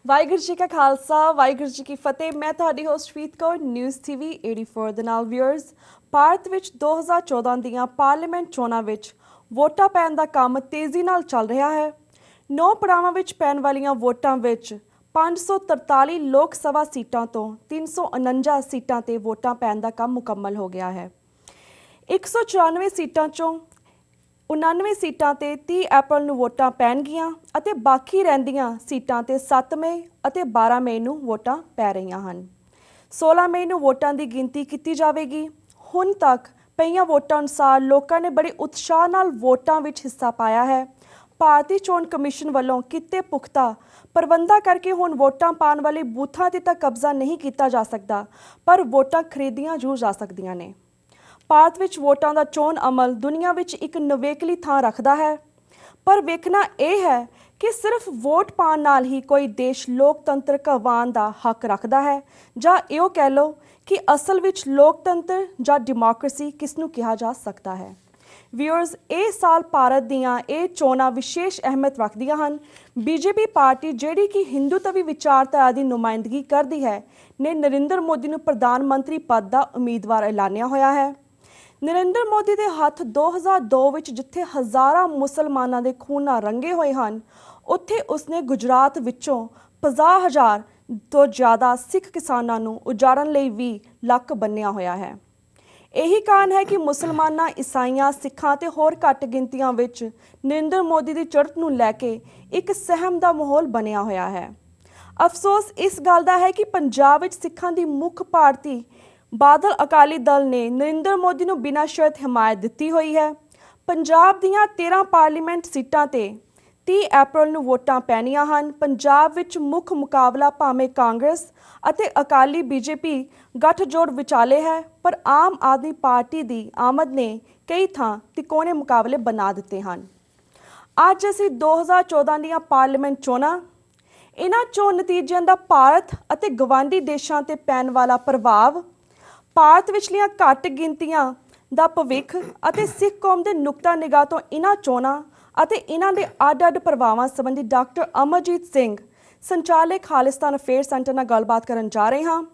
ਵਾਹਿਗੁਰੂ ਜੀ ਕਾ ਖਾਲਸਾ ਵਾਹਿਗੁਰੂ ਜੀ ਕੀ ਫਤਿਹ। ਮੈਂ ਤੁਹਾਡੀ ਹੋਸਟ ਪ੍ਰੀਤ ਕੌਰ ਨਿਊਜ਼ ਟੀਵੀ 84 ਦੇ ਨਾਲ ਵਿਊਅਰਸ। ਭਾਰਤ ਵਿੱਚ 2014 ਦੀਆਂ ਪਾਰਲੀਮੈਂਟ ਚੋਣਾਂ ਵਿੱਚ ਵੋਟਾਂ ਪੈਣ ਦਾ ਕੰਮ ਤੇਜ਼ੀ ਨਾਲ ਚੱਲ ਰਿਹਾ ਹੈ। 9 ਪੜਾਵਾਂ ਵਿੱਚ ਪੈਣ ਵਾਲੀਆਂ ਵੋਟਾਂ ਵਿੱਚ 543 ਲੋਕ ਸਭਾ ਸੀਟਾਂ ਤੋਂ 349 ਸੀਟਾਂ ਤੇ ਵੋਟਾਂ ਪੈਣ ਦਾ ਕੰਮ ਮੁਕੰਮਲ ਹੋ ਗਿਆ ਹੈ। 194 ਸੀਟਾਂ ਚੋਂ 99 ਸੀਟਾਂ ਤੇ 30 ਅਪ੍ਰੈਲ ਨੂੰ ਵੋਟਾਂ ਪੈਣਗੀਆਂ ਅਤੇ ਬਾਕੀ ਰਹਿੰਦੀਆਂ ਸੀਟਾਂ ਤੇ 7 ਮਈ ਅਤੇ 12 ਮਈ ਨੂੰ ਵੋਟਾਂ ਪੈ ਰਹੀਆਂ ਹਨ। 16 ਮਈ ਨੂੰ ਵੋਟਾਂ ਦੀ ਗਿਣਤੀ ਕੀਤੀ ਜਾਵੇਗੀ। ਹੁਣ ਤੱਕ ਪਈਆਂ ਵੋਟਾਂ ਅਨੁਸਾਰ ਲੋਕਾਂ ਨੇ ਬੜੇ ਉਤਸ਼ਾਹ ਨਾਲ ਵੋਟਾਂ ਵਿੱਚ ਹਿੱਸਾ ਪਾਇਆ ਹੈ। ਭਾਰਤੀ ਚੋਣ ਕਮਿਸ਼ਨ ਵੱਲੋਂ ਕੀਤੇ ਪੁਖਤਾ ਪ੍ਰਬੰਧਾਂ ਕਰਕੇ ਹੁਣ ਵੋਟਾਂ ਪਾਉਣ ਵਾਲੇ ਬੂਥਾਂ ਤੇ ਤਾਂ ਕਬਜ਼ਾ ਨਹੀਂ ਕੀਤਾ ਜਾ ਸਕਦਾ, ਪਰ ਵੋਟਾਂ ਖਰੀਦੀਆਂ ਜ਼ਰੂਰ ਜਾ ਸਕਦੀਆਂ ਨੇ। ਭਾਰਤ ਵਿੱਚ ਵੋਟਾਂ ਦਾ ਚੋਣ ਅਮਲ ਦੁਨੀਆ ਵਿੱਚ ਇੱਕ ਨਿਵੇਕਲੀ ਥਾਂ ਰੱਖਦਾ ਹੈ, ਪਰ ਵੇਖਣਾ ਇਹ ਹੈ ਕਿ ਸਿਰਫ ਵੋਟ ਪਾਉਣ ਨਾਲ ਹੀ ਕੋਈ ਦੇਸ਼ ਲੋਕਤੰਤਰ ਕਹਾਉਣ ਦਾ ਹੱਕ ਰੱਖਦਾ ਹੈ, ਜਾਂ ਇਹੋ ਕਹਿ ਲਓ ਕਿ ਅਸਲ ਵਿੱਚ ਲੋਕਤੰਤਰ ਜਾਂ ਡੈਮੋਕ੍ਰੇਸੀ ਕਿਸ ਨੂੰ ਕਿਹਾ ਜਾ ਸਕਦਾ ਹੈ। ਵਿਊਅਰਸ, ਇਹ ਸਾਲ ਭਾਰਤ ਦੀਆਂ ਇਹ ਚੋਣਾਂ ਵਿਸ਼ੇਸ਼ ਅਹਿਮੀਅਤ ਰੱਖਦੀਆਂ ਹਨ। ਬੀਜੇਪੀ ਪਾਰਟੀ, ਜਿਹੜੀ ਕਿ ਹਿੰਦੂਤਵੀ ਵਿਚਾਰਧਾਰਾ ਦੀ ਨੁਮਾਇੰਦਗੀ ਕਰਦੀ ਹੈ, ਨੇ ਨਰਿੰਦਰ ਮੋਦੀ ਨੂੰ ਪ੍ਰਧਾਨ ਮੰਤਰੀ ਪਦ ਦਾ ਉਮੀਦਵਾਰ ਐਲਾਨਿਆ ਹੋਇਆ ਹੈ। ਨਰਿੰਦਰ ਮੋਦੀ ਦੇ ਹੱਥ 2002 ਵਿੱਚ ਜਿੱਥੇ ਹਜ਼ਾਰਾਂ ਮੁਸਲਮਾਨਾਂ ਦੇ ਖੂਨ ਨਾਲ ਰੰਗੇ ਹੋਏ ਹਨ, ਉੱਥੇ ਉਸਨੇ ਗੁਜਰਾਤ ਵਿੱਚੋਂ 50,000 ਤੋਂ ਜ਼ਿਆਦਾ ਸਿੱਖ ਕਿਸਾਨਾਂ ਨੂੰ ਉਜਾੜਨ ਲਈ ਵੀ ਲੱਕ ਬੰਨਿਆ ਹੋਇਆ ਹੈ। ਇਹੀ ਕਾਰਨ ਹੈ ਕਿ ਮੁਸਲਮਾਨਾਂ, ਈਸਾਈਆਂ, ਸਿੱਖਾਂ ਤੇ ਹੋਰ ਘੱਟ ਗਿਣਤੀਆਂ ਵਿੱਚ ਨਰਿੰਦਰ ਮੋਦੀ ਦੀ ਚੜ੍ਹਤ ਨੂੰ ਲੈ ਕੇ ਇੱਕ ਸਹਿਮ ਦਾ ਮਾਹੌਲ ਬਣਿਆ ਹੋਇਆ ਹੈ। ਅਫਸੋਸ ਇਸ ਗੱਲ ਦਾ ਹੈ ਕਿ ਪੰਜਾਬ ਵਿੱਚ ਸਿੱਖਾਂ ਦੀ ਮੁੱਖ ਪਾਰਟੀ ਬਾਦਲ ਅਕਾਲੀ ਦਲ ਨੇ ਨਰਿੰਦਰ ਮੋਦੀ ਨੂੰ ਬਿਨਾਂ ਸ਼ਰਤ ਹਮਾਇਤ ਦਿੱਤੀ ਹੋਈ ਹੈ। ਪੰਜਾਬ ਦੀਆਂ 13 ਪਾਰਲੀਮੈਂਟ ਸੀਟਾਂ ਤੇ 30 ਅਪ੍ਰੈਲ ਨੂੰ ਵੋਟਾਂ ਪੈਣੀਆਂ ਹਨ। ਪੰਜਾਬ ਵਿੱਚ ਮੁੱਖ ਮੁਕਾਬਲਾ ਭਾਵੇਂ ਕਾਂਗਰਸ ਅਤੇ ਅਕਾਲੀ ਬੀਜੇਪੀ ਗੱਠਜੋੜ ਵਿਚਾਲੇ ਹੈ, ਪਰ ਆਮ ਆਦਮੀ ਪਾਰਟੀ ਦੀ ਆਮਦ ਨੇ ਕਈ ਥਾਂ ਤਿਕੋਣੇ ਮੁਕਾਬਲੇ ਬਣਾ ਦਿੱਤੇ ਹਨ। ਅੱਜ ਅਸੀਂ 2014 ਦੀਆਂ ਪਾਰਲੀਮੈਂਟ ਚੋਣਾਂ, ਇਹਨਾਂ ਚੋਣ ਨਤੀਜਿਆਂ ਦਾ ਭਾਰਤ ਅਤੇ ਗਵਾਂਢੀ ਦੇਸ਼ਾਂ ਤੇ ਪੈਣ ਵਾਲਾ ਪ੍ਰਭਾਵ, ਭਾਰਤ ਵਿਚਲੀਆਂ ਘੱਟ ਗਿਣਤੀਆਂ ਦਾ ਭਵਿੱਖ ਅਤੇ ਸਿੱਖ ਕੌਮ ਦੇ ਨੁਕਤਾ ਨਿਗਾਹ ਤੋਂ ਇਹਨਾਂ ਚੋਣਾਂ ਅਤੇ ਇਹਨਾਂ ਦੇ ਅੱਡ-ਅੱਡ ਪ੍ਰਭਾਵਾਂ ਸੰਬੰਧੀ ਡਾਕਟਰ ਅਮਰਜੀਤ ਸਿੰਘ, ਸੰਚਾਲਕ ਖਾਲਿਸਤਾਨ ਅਫੇਅਰ ਸੈਂਟਰ ਨਾਲ ਗੱਲਬਾਤ ਕਰਨ ਜਾ ਰਹੇ ਹਾਂ।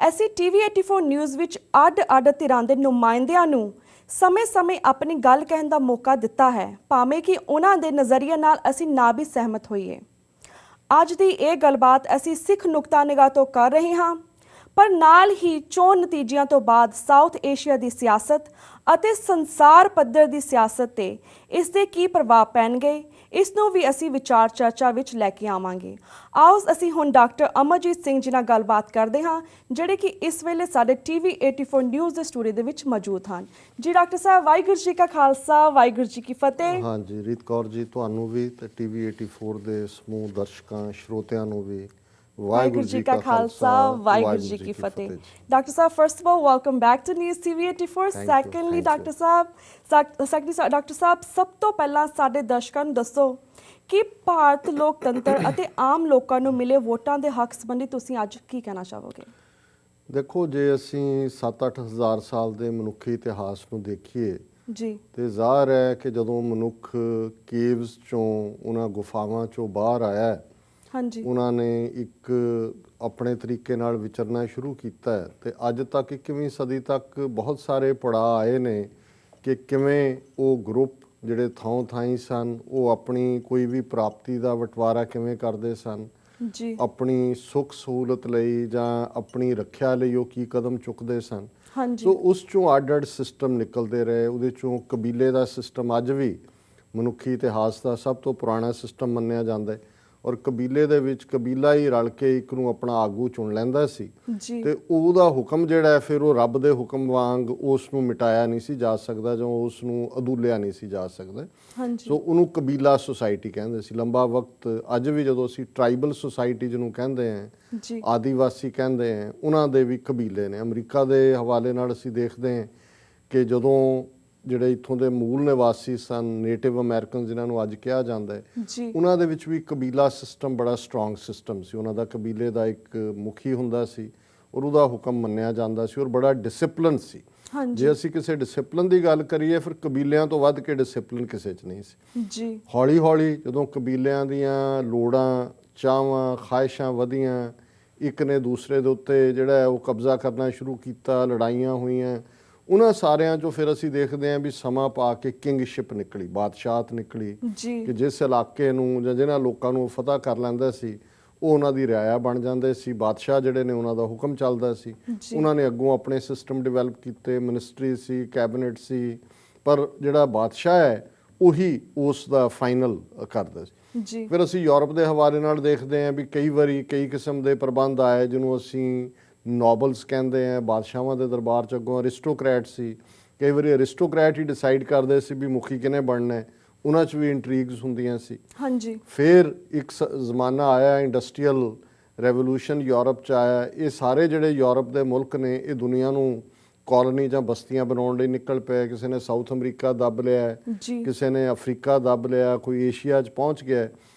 ਅਸੀਂ ਟੀਵੀ 84 ਨਿਊਜ਼ ਵਿੱਚ ਅੱਡ-ਅੱਡ ਧਿਰਾਂ ਦੇ ਨੁਮਾਇੰਦਿਆਂ ਨੂੰ ਸਮੇਂ-ਸਮੇਂ ਆਪਣੀ ਗੱਲ ਕਹਿਣ ਦਾ ਮੌਕਾ ਦਿੱਤਾ ਹੈ, ਭਾਵੇਂ ਕਿ ਉਹਨਾਂ ਦੇ ਨਜ਼ਰੀਏ ਨਾਲ ਅਸੀਂ ਨਾ ਵੀ ਸਹਿਮਤ ਹੋਈਏ। ਅੱਜ ਦੀ ਇਹ ਗੱਲਬਾਤ ਅਸੀਂ ਸਿੱਖ ਨੁਕਤਾ ਨਿਗਾਹ ਤੋਂ ਕਰ ਰਹੇ ਹਾਂ, ਪਰ ਨਾਲ ਹੀ ਚੋਣ ਨਤੀਜਿਆਂ ਤੋਂ ਬਾਅਦ ਸਾਊਥ ਏਸ਼ੀਆ ਦੀ ਸਿਆਸਤ ਅਤੇ ਸੰਸਾਰ ਪੱਧਰ ਦੀ ਸਿਆਸਤ ਤੇ ਇਸ ਦੇ ਕੀ ਪ੍ਰਭਾਵ ਪੈਣਗੇ, ਇਸ ਨੂੰ ਵੀ ਅਸੀਂ ਵਿਚਾਰ ਚਰਚਾ ਵਿੱਚ ਲੈ ਕੇ ਆਵਾਂਗੇ। ਆਓ ਅਸੀਂ ਹੁਣ ਡਾਕਟਰ ਅਮਰਜੀਤ ਸਿੰਘ ਜੀ ਨਾਲ ਗੱਲਬਾਤ ਕਰਦੇ ਹਾਂ, ਜਿਹੜੇ ਕਿ ਇਸ ਵੇਲੇ ਸਾਡੇ ਟੀਵੀ 84 ਨਿਊਜ਼ ਦੇ ਸਟੂਡੀਓ ਦੇ ਵਿੱਚ ਮੌਜੂਦ ਹਨ। ਜੀ ਡਾਕਟਰ ਸਾਹਿਬ, ਵਾਹਿਗੁਰੂ ਜੀ ਕਾ ਖਾਲਸਾ ਵਾਹਿਗੁਰੂ ਜੀ ਕੀ ਫਤਿਹ। ਹਾਂਜੀ ਰੀਤ ਕੌਰ ਜੀ, ਤੁਹਾਨੂੰ ਵੀ ਤੇ ਟੀਵੀ 84 ਦੇ ਸਮੂਹ ਦਰਸ਼ਕਾਂ ਸਰੋਤਿਆਂ ਨੂੰ ਵੀ ਵਾਹਿਗੁਰੂ ਜੀ ਕਾ ਖਾਲਸਾ ਵਾਹਿਗੁਰੂ ਜੀ ਕੀ ਫਤਿਹ। Dr. Saab, first of all, welcome back to News TV 84. Secondly, Dr. Saab, ਸਭ ਤੋਂ ਪਹਿਲਾਂ ਸਾਡੇ ਦਰਸ਼ਕਾਂ ਨੂੰ ਦੱਸੋ ਕਿ ਭਾਰਤ ਲੋਕਤੰਤਰ ਅਤੇ ਆਮ ਲੋਕਾਂ ਨੂੰ ਮਿਲੇ ਵੋਟਾਂ ਦੇ ਹੱਕ ਸੰਬੰਧੀ ਤੁਸੀਂ ਅੱਜ ਕੀ ਕਹਿਣਾ ਚਾਹੋਗੇ? ਦੇਖੋ, ਜੇ ਅਸੀਂ 7-8 ਹਜ਼ਾਰ ਸਾਲ ਦੇ ਮਨੁੱਖੀ ਇਤਿਹਾਸ ਨੂੰ ਦੇਖੀਏ ਜੀ, ਤੇ ਜ਼ਾਹਰ ਹੈ ਕਿ ਜਦੋਂ ਮਨੁੱਖ ਕੇਵਸ ਚੋਂ, ਉਹਨਾਂ ਗੁਫਾਵਾਂ ਚੋਂ ਬਾਹਰ ਆਇਆ, ਹਾਂਜੀ, ਉਹਨਾਂ ਨੇ ਇੱਕ ਆਪਣੇ ਤਰੀਕੇ ਨਾਲ ਵਿਚਰਨਾ ਸ਼ੁਰੂ ਕੀਤਾ ਹੈ ਤੇ ਅੱਜ ਤੱਕ 21ਵੀਂ ਸਦੀ ਤੱਕ ਬਹੁਤ ਸਾਰੇ ਪੜਾਅ ਆਏ ਨੇ ਕਿ ਕਿਵੇਂ ਉਹ ਗਰੁੱਪ ਜਿਹੜੇ ਥਾਈਂ ਸਨ, ਉਹ ਆਪਣੀ ਕੋਈ ਵੀ ਪ੍ਰਾਪਤੀ ਦਾ ਬਟਵਾਰਾ ਕਿਵੇਂ ਕਰਦੇ ਸਨ ਜੀ, ਆਪਣੀ ਸੁੱਖ ਸਹੂਲਤ ਲਈ ਜਾਂ ਆਪਣੀ ਰੱਖਿਆ ਲਈ ਉਹ ਕੀ ਕਦਮ ਚੁੱਕਦੇ ਸਨ। ਹਾਂਜੀ, ਸੋ ਉਸ ਚੋਂ ਅੱਡ-ਅੱਡ ਸਿਸਟਮ ਨਿਕਲਦੇ ਰਹੇ। ਉਹਦੇ ਚੋਂ ਕਬੀਲੇ ਦਾ ਸਿਸਟਮ ਅੱਜ ਵੀ ਮਨੁੱਖੀ ਇਤਿਹਾਸ ਦਾ ਸਭ ਤੋਂ ਪੁਰਾਣਾ ਸਿਸਟਮ ਮੰਨਿਆ ਜਾਂਦਾ ਹੈ, ਔਰ ਕਬੀਲੇ ਦੇ ਵਿੱਚ ਕਬੀਲਾ ਹੀ ਰਲ ਕੇ ਇੱਕ ਨੂੰ ਆਪਣਾ ਆਗੂ ਚੁਣ ਲੈਂਦਾ ਸੀ ਤੇ ਉਹਦਾ ਹੁਕਮ ਜਿਹੜਾ ਫਿਰ ਉਹ ਰੱਬ ਦੇ ਹੁਕਮ ਵਾਂਗ ਉਸ ਨੂੰ ਮਿਟਾਇਆ ਨਹੀਂ ਸੀ ਜਾ ਸਕਦਾ ਜਾਂ ਉਸ ਨੂੰ ਅਦੂਲਿਆ ਨਹੀਂ ਸੀ ਜਾ ਸਕਦਾ। ਸੋ ਉਹਨੂੰ ਕਬੀਲਾ ਸੁਸਾਇਟੀ ਕਹਿੰਦੇ ਸੀ ਲੰਬਾ ਵਕਤ। ਅੱਜ ਵੀ ਜਦੋਂ ਅਸੀਂ ਟਰਾਈਬਲ ਸੁਸਾਇਟੀ ਜਿਹਨੂੰ ਕਹਿੰਦੇ ਹਾਂ, ਆਦੀਵਾਸੀ ਕਹਿੰਦੇ ਹਾਂ, ਉਹਨਾਂ ਦੇ ਵੀ ਕਬੀਲੇ ਨੇ। ਅਮਰੀਕਾ ਦੇ ਹਵਾਲੇ ਨਾਲ ਅਸੀਂ ਦੇਖਦੇ ਹਾਂ ਕਿ ਜਦੋਂ ਜਿਹੜੇ ਇੱਥੋਂ ਦੇ ਮੂਲ ਨਿਵਾਸੀ ਸਨ, ਨੇਟਿਵ ਅਮਰੀਕਨ ਜਿਨ੍ਹਾਂ ਨੂੰ ਅੱਜ ਕਿਹਾ ਜਾਂਦਾ ਹੈ, ਉਹਨਾਂ ਦੇ ਵਿੱਚ ਵੀ ਕਬੀਲਾ ਸਿਸਟਮ ਬੜਾ ਸਟਰੋਂਗ ਸਿਸਟਮ ਸੀ। ਉਹਨਾਂ ਦਾ ਕਬੀਲੇ ਦਾ ਇੱਕ ਮੁਖੀ ਹੁੰਦਾ ਸੀ ਔਰ ਉਹਦਾ ਹੁਕਮ ਮੰਨਿਆ ਜਾਂਦਾ ਸੀ ਔਰ ਬੜਾ ਡਿਸਿਪਲਿਨ ਸੀ। ਜੇ ਅਸੀਂ ਕਿਸੇ ਡਿਸਿਪਲਿਨ ਦੀ ਗੱਲ ਕਰੀਏ, ਫਿਰ ਕਬੀਲਿਆਂ ਤੋਂ ਵੱਧ ਕੇ ਡਿਸਿਪਲਿਨ ਕਿਸੇ 'ਚ ਨਹੀਂ ਸੀ। ਹੌਲੀ ਹੌਲੀ ਜਦੋਂ ਕਬੀਲਿਆਂ ਦੀਆਂ ਲੋੜਾਂ ਚਾਵਾਂ ਖਾਹਿਸ਼ਾਂ ਵਧੀਆਂ, ਇੱਕ ਨੇ ਦੂਸਰੇ ਦੇ ਉੱਤੇ ਜਿਹੜਾ ਹੈ ਉਹ ਕਬਜ਼ਾ ਕਰਨਾ ਸ਼ੁਰੂ ਕੀਤਾ, ਲੜਾਈਆਂ ਹੋਈਆਂ। ਉਹਨਾਂ ਸਾਰਿਆਂ 'ਚੋਂ ਫਿਰ ਅਸੀਂ ਦੇਖਦੇ ਹਾਂ ਵੀ ਸਮਾਂ ਪਾ ਕੇ ਕਿੰਗਸ਼ਿਪ ਨਿਕਲੀ, ਬਾਦਸ਼ਾਹਤ ਨਿਕਲੀ ਜੀ ਕਿ ਜਿਸ ਇਲਾਕੇ ਨੂੰ ਜਾਂ ਜਿਹਨਾਂ ਲੋਕਾਂ ਨੂੰ ਫਤਹ ਕਰ ਲੈਂਦਾ ਸੀ ਉਹ ਉਹਨਾਂ ਦੀ ਰਿਆਇਆ ਬਣ ਜਾਂਦੇ ਸੀ। ਬਾਦਸ਼ਾਹ ਜਿਹੜੇ ਨੇ ਉਹਨਾਂ ਦਾ ਹੁਕਮ ਚੱਲਦਾ ਸੀ। ਜੀ ਉਹਨਾਂ ਨੇ ਅੱਗੋਂ ਆਪਣੇ ਸਿਸਟਮ ਡਿਵੈਲਪ ਕੀਤੇ, ਮਿਨਿਸਟਰੀ ਸੀ, ਕੈਬਨਿਟ ਸੀ, ਪਰ ਜਿਹੜਾ ਬਾਦਸ਼ਾਹ ਹੈ ਉਹੀ ਉਸ ਦਾ ਫਾਈਨਲ ਕਰਦਾ ਸੀ। ਜੀ ਫਿਰ ਅਸੀਂ ਯੂਰਪ ਦੇ ਹਵਾਲੇ ਨਾਲ ਦੇਖਦੇ ਹਾਂ ਵੀ ਕਈ ਵਾਰੀ ਕਈ ਕਿਸਮ ਦੇ ਪ੍ਰਬੰਧ ਆਏ ਜਿਹਨੂੰ ਅਸੀਂ ਨੋਬਲਸ ਕਹਿੰਦੇ ਹਾਂ। ਬਾਦਸ਼ਾਹਾਂ ਦੇ ਦਰਬਾਰ 'ਚ ਅੱਗੋਂ ਅਰਿਸਟੋਕਰੈਟ ਸੀ, ਕਈ ਵਾਰੀ ਅਰਿਸਟੋਕਰੈਟ ਹੀ ਡਿਸਾਈਡ ਕਰਦੇ ਸੀ ਵੀ ਮੁਖੀ ਕਿਹਨੇ ਬਣਨਾ ਹੈ, ਉਹਨਾਂ 'ਚ ਵੀ ਇੰਟਰੀਗਸ ਹੁੰਦੀਆਂ ਸੀ। ਹਾਂਜੀ ਫਿਰ ਇੱਕ ਜ਼ਮਾਨਾ ਆਇਆ ਇੰਡਸਟਰੀਅਲ ਰੈਵੋਲੂਸ਼ਨ ਯੂਰਪ 'ਚ ਆਇਆ। ਇਹ ਸਾਰੇ ਜਿਹੜੇ ਯੂਰਪ ਦੇ ਮੁਲਕ ਨੇ ਇਹ ਦੁਨੀਆ ਨੂੰ ਕਾਲੋਨੀ ਜਾਂ ਬਸਤੀਆਂ ਬਣਾਉਣ ਲਈ ਨਿਕਲ ਪਏ। ਕਿਸੇ ਨੇ ਸਾਊਥ ਅਮਰੀਕਾ ਦੱਬ ਲਿਆ, ਜੀ ਕਿਸੇ ਨੇ ਅਫਰੀਕਾ ਦੱਬ ਲਿਆ, ਕੋਈ ਏਸ਼ੀਆ 'ਚ ਪਹੁੰਚ ਗਿਆ।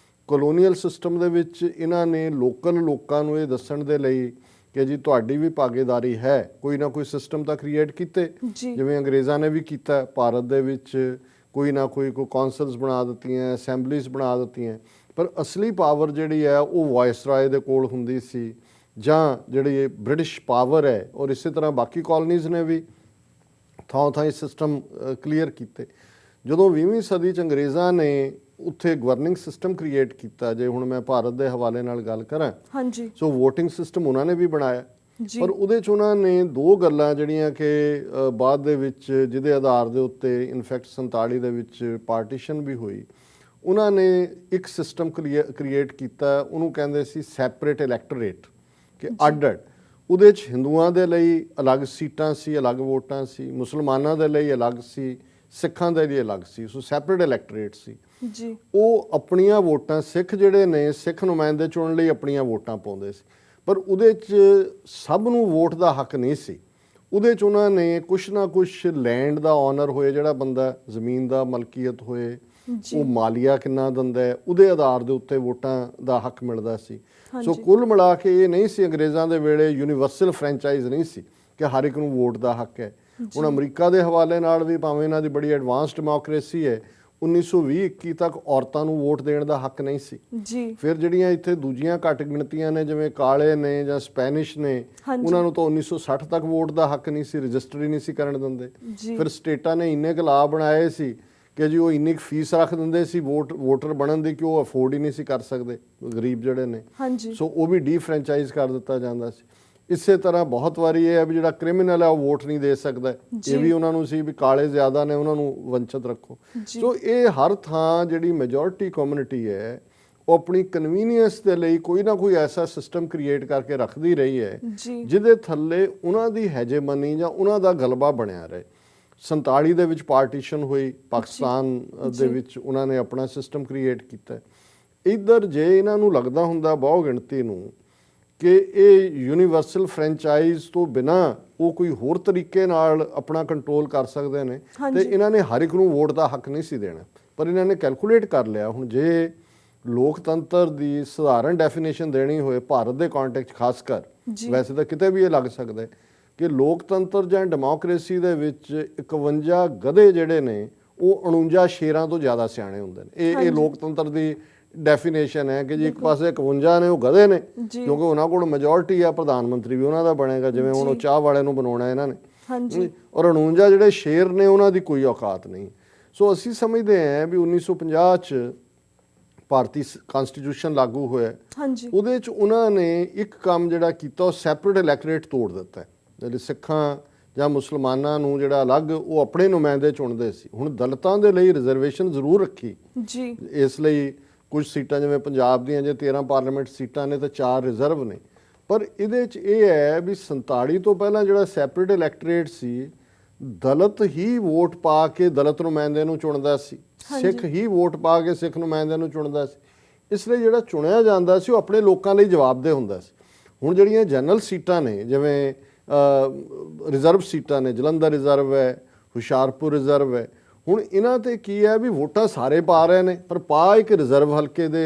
ਕਲੋਨੀਅਲ ਸਿਸਟਮ ਦੇ ਵਿੱਚ ਇਹਨਾਂ ਨੇ ਲੋਕਲ ਲੋਕਾਂ ਨੂੰ ਇਹ ਦੱਸਣ ਦੇ ਲਈ ਕਿ ਜੀ ਤੁਹਾਡੀ ਵੀ ਭਾਗੀਦਾਰੀ ਹੈ, ਕੋਈ ਨਾ ਕੋਈ ਸਿਸਟਮ ਤਾਂ ਕ੍ਰੀਏਟ ਕੀਤੇ, ਜੀ ਜਿਵੇਂ ਅੰਗਰੇਜ਼ਾਂ ਨੇ ਵੀ ਕੀਤਾ। ਭਾਰਤ ਦੇ ਵਿੱਚ ਕੋਈ ਨਾ ਕੋਈ ਕੌਂਸਲਸ ਬਣਾ ਦਿੱਤੀਆਂ, ਅਸੈਂਬਲੀਜ਼ ਬਣਾ ਦਿੱਤੀਆਂ, ਪਰ ਅਸਲੀ ਪਾਵਰ ਜਿਹੜੀ ਹੈ ਉਹ ਵਾਇਸਰਾਏ ਦੇ ਕੋਲ ਹੁੰਦੀ ਸੀ, ਜਾਂ ਜਿਹੜੀ ਬ੍ਰਿਟਿਸ਼ ਪਾਵਰ ਹੈ। ਔਰ ਇਸੇ ਤਰ੍ਹਾਂ ਬਾਕੀ ਕਾਲੋਨੀਜ਼ ਨੇ ਵੀ ਥਾਂ ਥਾਂ ਸਿਸਟਮ ਕਲੀਅਰ ਕੀਤੇ। ਜਦੋਂ 20ਵੀਂ ਸਦੀ 'ਚ ਅੰਗਰੇਜ਼ਾਂ ਨੇ ਉੱਥੇ ਗਵਰਨਿੰਗ ਸਿਸਟਮ ਕ੍ਰੀਏਟ ਕੀਤਾ, ਜੇ ਹੁਣ ਮੈਂ ਭਾਰਤ ਦੇ ਹਵਾਲੇ ਨਾਲ ਗੱਲ ਕਰਾਂ, ਹਾਂਜੀ ਸੋ ਵੋਟਿੰਗ ਸਿਸਟਮ ਉਹਨਾਂ ਨੇ ਵੀ ਬਣਾਇਆ। ਜੀ ਪਰ ਉਹਦੇ 'ਚ ਉਹਨਾਂ ਨੇ ਦੋ ਗੱਲਾਂ ਜਿਹੜੀਆਂ ਕਿ ਬਾਅਦ ਦੇ ਵਿੱਚ ਜਿਹਦੇ ਆਧਾਰ ਦੇ ਉੱਤੇ ਇਨਫੈਕਟ 47 ਦੇ ਵਿੱਚ ਪਾਰਟੀਸ਼ਨ ਵੀ ਹੋਈ, ਉਹਨਾਂ ਨੇ ਇੱਕ ਸਿਸਟਮ ਕ੍ਰੀਏਟ ਕੀਤਾ, ਉਹਨੂੰ ਕਹਿੰਦੇ ਸੀ ਸੈਪਰੇਟ ਇਲੈਕਟੋਰੇਟ, ਕਿ ਅੱਡ-ਅੱਡ ਉਹਦੇ 'ਚ ਹਿੰਦੂਆਂ ਦੇ ਲਈ ਅਲੱਗ ਸੀਟਾਂ ਸੀ, ਅਲੱਗ ਵੋਟਾਂ ਸੀ, ਮੁਸਲਮਾਨਾਂ ਦੇ ਲਈ ਅਲੱਗ ਸੀ, ਸਿੱਖਾਂ ਦੇ ਲਈ ਅਲੱਗ ਸੀ। ਸੋ ਸੈਪਰੇਟ ਇਲੈਕਟੋਰੇਟ ਸੀ। ਜੀ ਉਹ ਆਪਣੀਆਂ ਵੋਟਾਂ, ਸਿੱਖ ਜਿਹੜੇ ਨੇ ਸਿੱਖ ਨੁਮਾਇੰਦੇ ਚੁਣਨ ਲਈ ਆਪਣੀਆਂ ਵੋਟਾਂ ਪਾਉਂਦੇ ਸੀ, ਪਰ ਉਹਦੇ 'ਚ ਸਭ ਨੂੰ ਵੋਟ ਦਾ ਹੱਕ ਨਹੀਂ ਸੀ। ਉਹਦੇ 'ਚ ਉਹਨਾਂ ਨੇ ਕੁਛ ਨਾ ਕੁਛ ਲੈਂਡ ਦਾ ਓਨਰ ਹੋਏ, ਜਿਹੜਾ ਬੰਦਾ ਜ਼ਮੀਨ ਦਾ ਮਲਕੀਅਤ ਹੋਏ, ਜੀ ਉਹ ਮਾਲੀਆ ਕਿੰਨਾ ਦਿੰਦਾ ਹੈ, ਉਹਦੇ ਆਧਾਰ ਦੇ ਉੱਤੇ ਵੋਟਾਂ ਦਾ ਹੱਕ ਮਿਲਦਾ ਸੀ। ਸੋ ਹਾਂਜੀ ਕੁੱਲ ਮਿਲਾ ਕੇ ਇਹ ਨਹੀਂ ਸੀ ਅੰਗਰੇਜ਼ਾਂ ਦੇ ਵੇਲੇ ਯੂਨੀਵਰਸਲ ਫਰੈਂਚਾਈਜ਼ ਨਹੀਂ ਸੀ ਕਿ ਹਰ ਇੱਕ ਨੂੰ ਵੋਟ ਦਾ ਹੱਕ ਹੈ। ਹੁਣ ਅਮਰੀਕਾ ਦੇ ਹਵਾਲੇ ਨਾਲ ਵੀ ਭਾਵੇਂ ਇਹਨਾਂ ਦੀ ਬੜੀ ਐਡਵਾਂਸ ਡੈਮੋਕ੍ਰੇਸੀ ਹੈ, 1920-21 ਤੱਕ ਔਰਤਾਂ ਨੂੰ ਵੋਟ ਦੇਣ ਦਾ ਹੱਕ ਨਹੀਂ ਸੀ। ਜੀ ਫਿਰ ਜਿਹੜੀਆਂ ਇੱਥੇ ਦੂਜੀਆਂ ਘੱਟ ਗਿਣਤੀਆਂ ਨੇ, ਜਿਵੇਂ ਕਾਲੇ ਨੇ ਜਾਂ ਸਪੈਨਿਸ਼ ਨੇ, ਹਾਂਜੀ ਉਹਨਾਂ ਨੂੰ ਤਾਂ 1960 ਤੱਕ ਵੋਟ ਦਾ ਹੱਕ ਨਹੀਂ ਸੀ, ਰਜਿਸਟਰ ਹੀ ਨਹੀਂ ਸੀ ਕਰਨ ਦਿੰਦੇ। ਜੀ ਫਿਰ ਸਟੇਟਾਂ ਨੇ ਇੰਨੇ ਕੁ ਲਾਅ ਬਣਾਏ ਸੀ ਕਿ ਜੀ ਉਹ ਇੰਨੀ ਕੁ ਫੀਸ ਰੱਖ ਦਿੰਦੇ ਸੀ ਵੋਟਰ ਬਣਨ ਦੀ ਕਿ ਉਹ ਅਫੋਰਡ ਹੀ ਨਹੀਂ ਸੀ ਕਰ ਸਕਦੇ, ਗਰੀਬ ਜਿਹੜੇ ਨੇ। ਹਾਂਜੀ ਸੋ ਉਹ ਵੀ ਡੀਫਰੈਂਚਾਈਜ਼ ਕਰ ਦਿੱਤਾ ਜਾਂਦਾ ਸੀ। ਇਸੇ ਤਰ੍ਹਾਂ ਬਹੁਤ ਵਾਰੀ ਇਹ ਹੈ ਵੀ ਜਿਹੜਾ ਕ੍ਰਿਮੀਨਲ ਹੈ ਉਹ ਵੋਟ ਨਹੀਂ ਦੇ ਸਕਦਾ, ਇਹ ਵੀ ਉਹਨਾਂ ਨੂੰ ਸੀ ਵੀ ਕਾਲੇ ਜ਼ਿਆਦਾ ਨੇ, ਉਹਨਾਂ ਨੂੰ ਵੰਚਿਤ ਰੱਖੋ। ਜੀ ਸੋ ਇਹ ਹਰ ਥਾਂ ਜਿਹੜੀ ਮੈਜੋਰਿਟੀ ਕਮਿਊਨਿਟੀ ਹੈ ਉਹ ਆਪਣੀ ਕਨਵੀਨੀਅੰਸ ਦੇ ਲਈ ਕੋਈ ਨਾ ਕੋਈ ਐਸਾ ਸਿਸਟਮ ਕ੍ਰੀਏਟ ਕਰਕੇ ਰੱਖਦੀ ਰਹੀ ਹੈ ਜੀ ਜਿਹਦੇ ਥੱਲੇ ਉਹਨਾਂ ਦੀ ਹੈਜੇਮਨੀ ਜਾਂ ਉਹਨਾਂ ਦਾ ਗਲਬਾ ਬਣਿਆ ਰਹੇ। 47 ਦੇ ਵਿੱਚ ਪਾਰਟੀਸ਼ਨ ਹੋਈ, ਪਾਕਿਸਤਾਨ ਦੇ ਵਿੱਚ ਉਹਨਾਂ ਨੇ ਆਪਣਾ ਸਿਸਟਮ ਕ੍ਰੀਏਟ ਕੀਤਾ। ਇੱਧਰ ਜੇ ਇਹਨਾਂ ਨੂੰ ਲੱਗਦਾ ਹੁੰਦਾ ਬਹੁ ਗਿਣਤੀ ਨੂੰ ਕਿ ਇਹ ਯੂਨੀਵਰਸਲ ਫਰੈਂਚਾਈਜ਼ ਤੋਂ ਬਿਨਾਂ ਉਹ ਕੋਈ ਹੋਰ ਤਰੀਕੇ ਨਾਲ ਆਪਣਾ ਕੰਟਰੋਲ ਕਰ ਸਕਦੇ ਨੇ, ਤੇ ਹਾਂਜੀ ਇਹਨਾਂ ਨੇ ਹਰ ਇੱਕ ਨੂੰ ਵੋਟ ਦਾ ਹੱਕ ਨਹੀਂ ਸੀ ਦੇਣਾ। ਪਰ ਇਹਨਾਂ ਨੇ ਕੈਲਕੂਲੇਟ ਕਰ ਲਿਆ। ਹੁਣ ਜੇ ਲੋਕਤੰਤਰ ਦੀ ਸਧਾਰਨ ਡੈਫੀਨੇਸ਼ਨ ਦੇਣੀ ਹੋਏ ਭਾਰਤ ਦੇ ਕੰਟੈਕਸਟ ਖਾਸ ਕਰ, ਜੀ ਵੈਸੇ ਤਾਂ ਕਿਤੇ ਵੀ ਇਹ ਲੱਗ ਸਕਦਾ ਹੈ ਕਿ ਲੋਕਤੰਤਰ ਜਾਂ ਡੈਮੋਕ੍ਰੇਸੀ ਦੇ ਵਿੱਚ 51 ਗਧੇ ਜਿਹੜੇ ਨੇ ਉਹ 49 ਸ਼ੇਰਾਂ ਤੋਂ ਜ਼ਿਆਦਾ ਸਿਆਣੇ ਹੁੰਦੇ ਨੇ। ਇਹ ਲੋਕਤੰਤਰ ਦੀ ਡੈਫੀਨੇਸ਼ਨ ਹੈ ਕਿ ਜੀ ਇੱਕ ਪਾਸੇ 51 ਨੇ ਉਹ ਗਧੇ ਨੇ, ਜੀ ਕਿਉਂਕਿ ਉਹਨਾਂ ਕੋਲ ਮੈਜੋਰਿਟੀ ਆ, ਪ੍ਰਧਾਨ ਮੰਤਰੀ ਵੀ ਉਹਨਾਂ ਦਾ ਬਣੇਗਾ, ਜਿਵੇਂ ਹੁਣ ਉਹ ਚਾਹ ਵਾਲਿਆਂ ਨੂੰ ਬਣਾਉਣਾ ਇਹਨਾਂ ਨੇ। ਹਾਂਜੀ ਔਰ 49 ਜਿਹੜੇ ਸ਼ੇਰ ਨੇ ਉਹਨਾਂ ਦੀ ਕੋਈ ਔਕਾਤ ਨਹੀਂ। ਸੋ ਅਸੀਂ ਸਮਝਦੇ ਹਾਂ ਵੀ 1950 ਚ ਭਾਰਤੀ ਕਨਸਟੀਟਿਊਸ਼ਨ ਲਾਗੂ ਹੋਇਆ, ਹਾਂਜੀ ਉਹਦੇ ਚ ਉਹਨਾਂ ਨੇ ਇੱਕ ਕੰਮ ਜਿਹੜਾ ਕੀਤਾ ਉਹ ਸੈਪਰੇਟ ਇਲੈਕਟੋਰੇਟ ਤੋੜ ਦਿੱਤਾ। ਜਿਹੜੇ ਸਿੱਖਾਂ ਜਾਂ ਮੁਸਲਮਾਨਾਂ ਨੂੰ ਜਿਹੜਾ ਅਲੱਗ ਉਹ ਆਪਣੇ ਨੁਮਾਇੰਦੇ ਚੁਣਦੇ ਸੀ, ਹੁਣ ਦਲਿਤਾਂ ਦੇ ਲਈ ਰਿਜ਼ਰਵੇਸ਼ਨ ਜ਼ਰੂਰ ਰੱਖੀ। ਜੀ ਇਸ ਲਈ ਕੁਝ ਸੀਟਾਂ ਜਿਵੇਂ ਪੰਜਾਬ ਦੀਆਂ ਜੇ 13 ਪਾਰਲੀਮੈਂਟ ਸੀਟਾਂ ਨੇ ਤਾਂ 4 ਰਿਜ਼ਰਵ ਨੇ। ਪਰ ਇਹਦੇ 'ਚ ਇਹ ਹੈ ਵੀ 47 ਤੋਂ ਪਹਿਲਾਂ ਜਿਹੜਾ ਸੈਪਰੇਟ ਇਲੈਕਟੋਰੇਟ ਸੀ, ਦਲਿਤ ਹੀ ਵੋਟ ਪਾ ਕੇ ਦਲਿਤ ਨੁਮਾਇੰਦੇ ਨੂੰ ਚੁਣਦਾ ਸੀ, ਸਿੱਖ ਹੀ ਵੋਟ ਪਾ ਕੇ ਸਿੱਖ ਨੁਮਾਇੰਦੇ ਨੂੰ ਚੁਣਦਾ ਸੀ। ਇਸ ਲਈ ਜਿਹੜਾ ਚੁਣਿਆ ਜਾਂਦਾ ਸੀ ਉਹ ਆਪਣੇ ਲੋਕਾਂ ਲਈ ਜਵਾਬਦੇਹ ਹੁੰਦਾ ਸੀ। ਹੁਣ ਜਿਹੜੀਆਂ ਜਨਰਲ ਸੀਟਾਂ ਨੇ, ਜਿਵੇਂ ਰਿਜ਼ਰਵ ਸੀਟਾਂ ਨੇ, ਜਲੰਧਰ ਰਿਜ਼ਰਵ ਹੈ, ਹੁਸ਼ਿਆਰਪੁਰ ਰਿਜ਼ਰਵ ਹੈ, ਹੁਣ ਇਹਨਾਂ ਤੇ ਕੀ ਹੈ ਵੀ ਵੋਟਾਂ ਸਾਰੇ ਪਾ ਰਹੇ ਨੇ, ਪਰ ਪਾ ਇੱਕ ਰਿਜ਼ਰਵ ਹਲਕੇ ਦੇ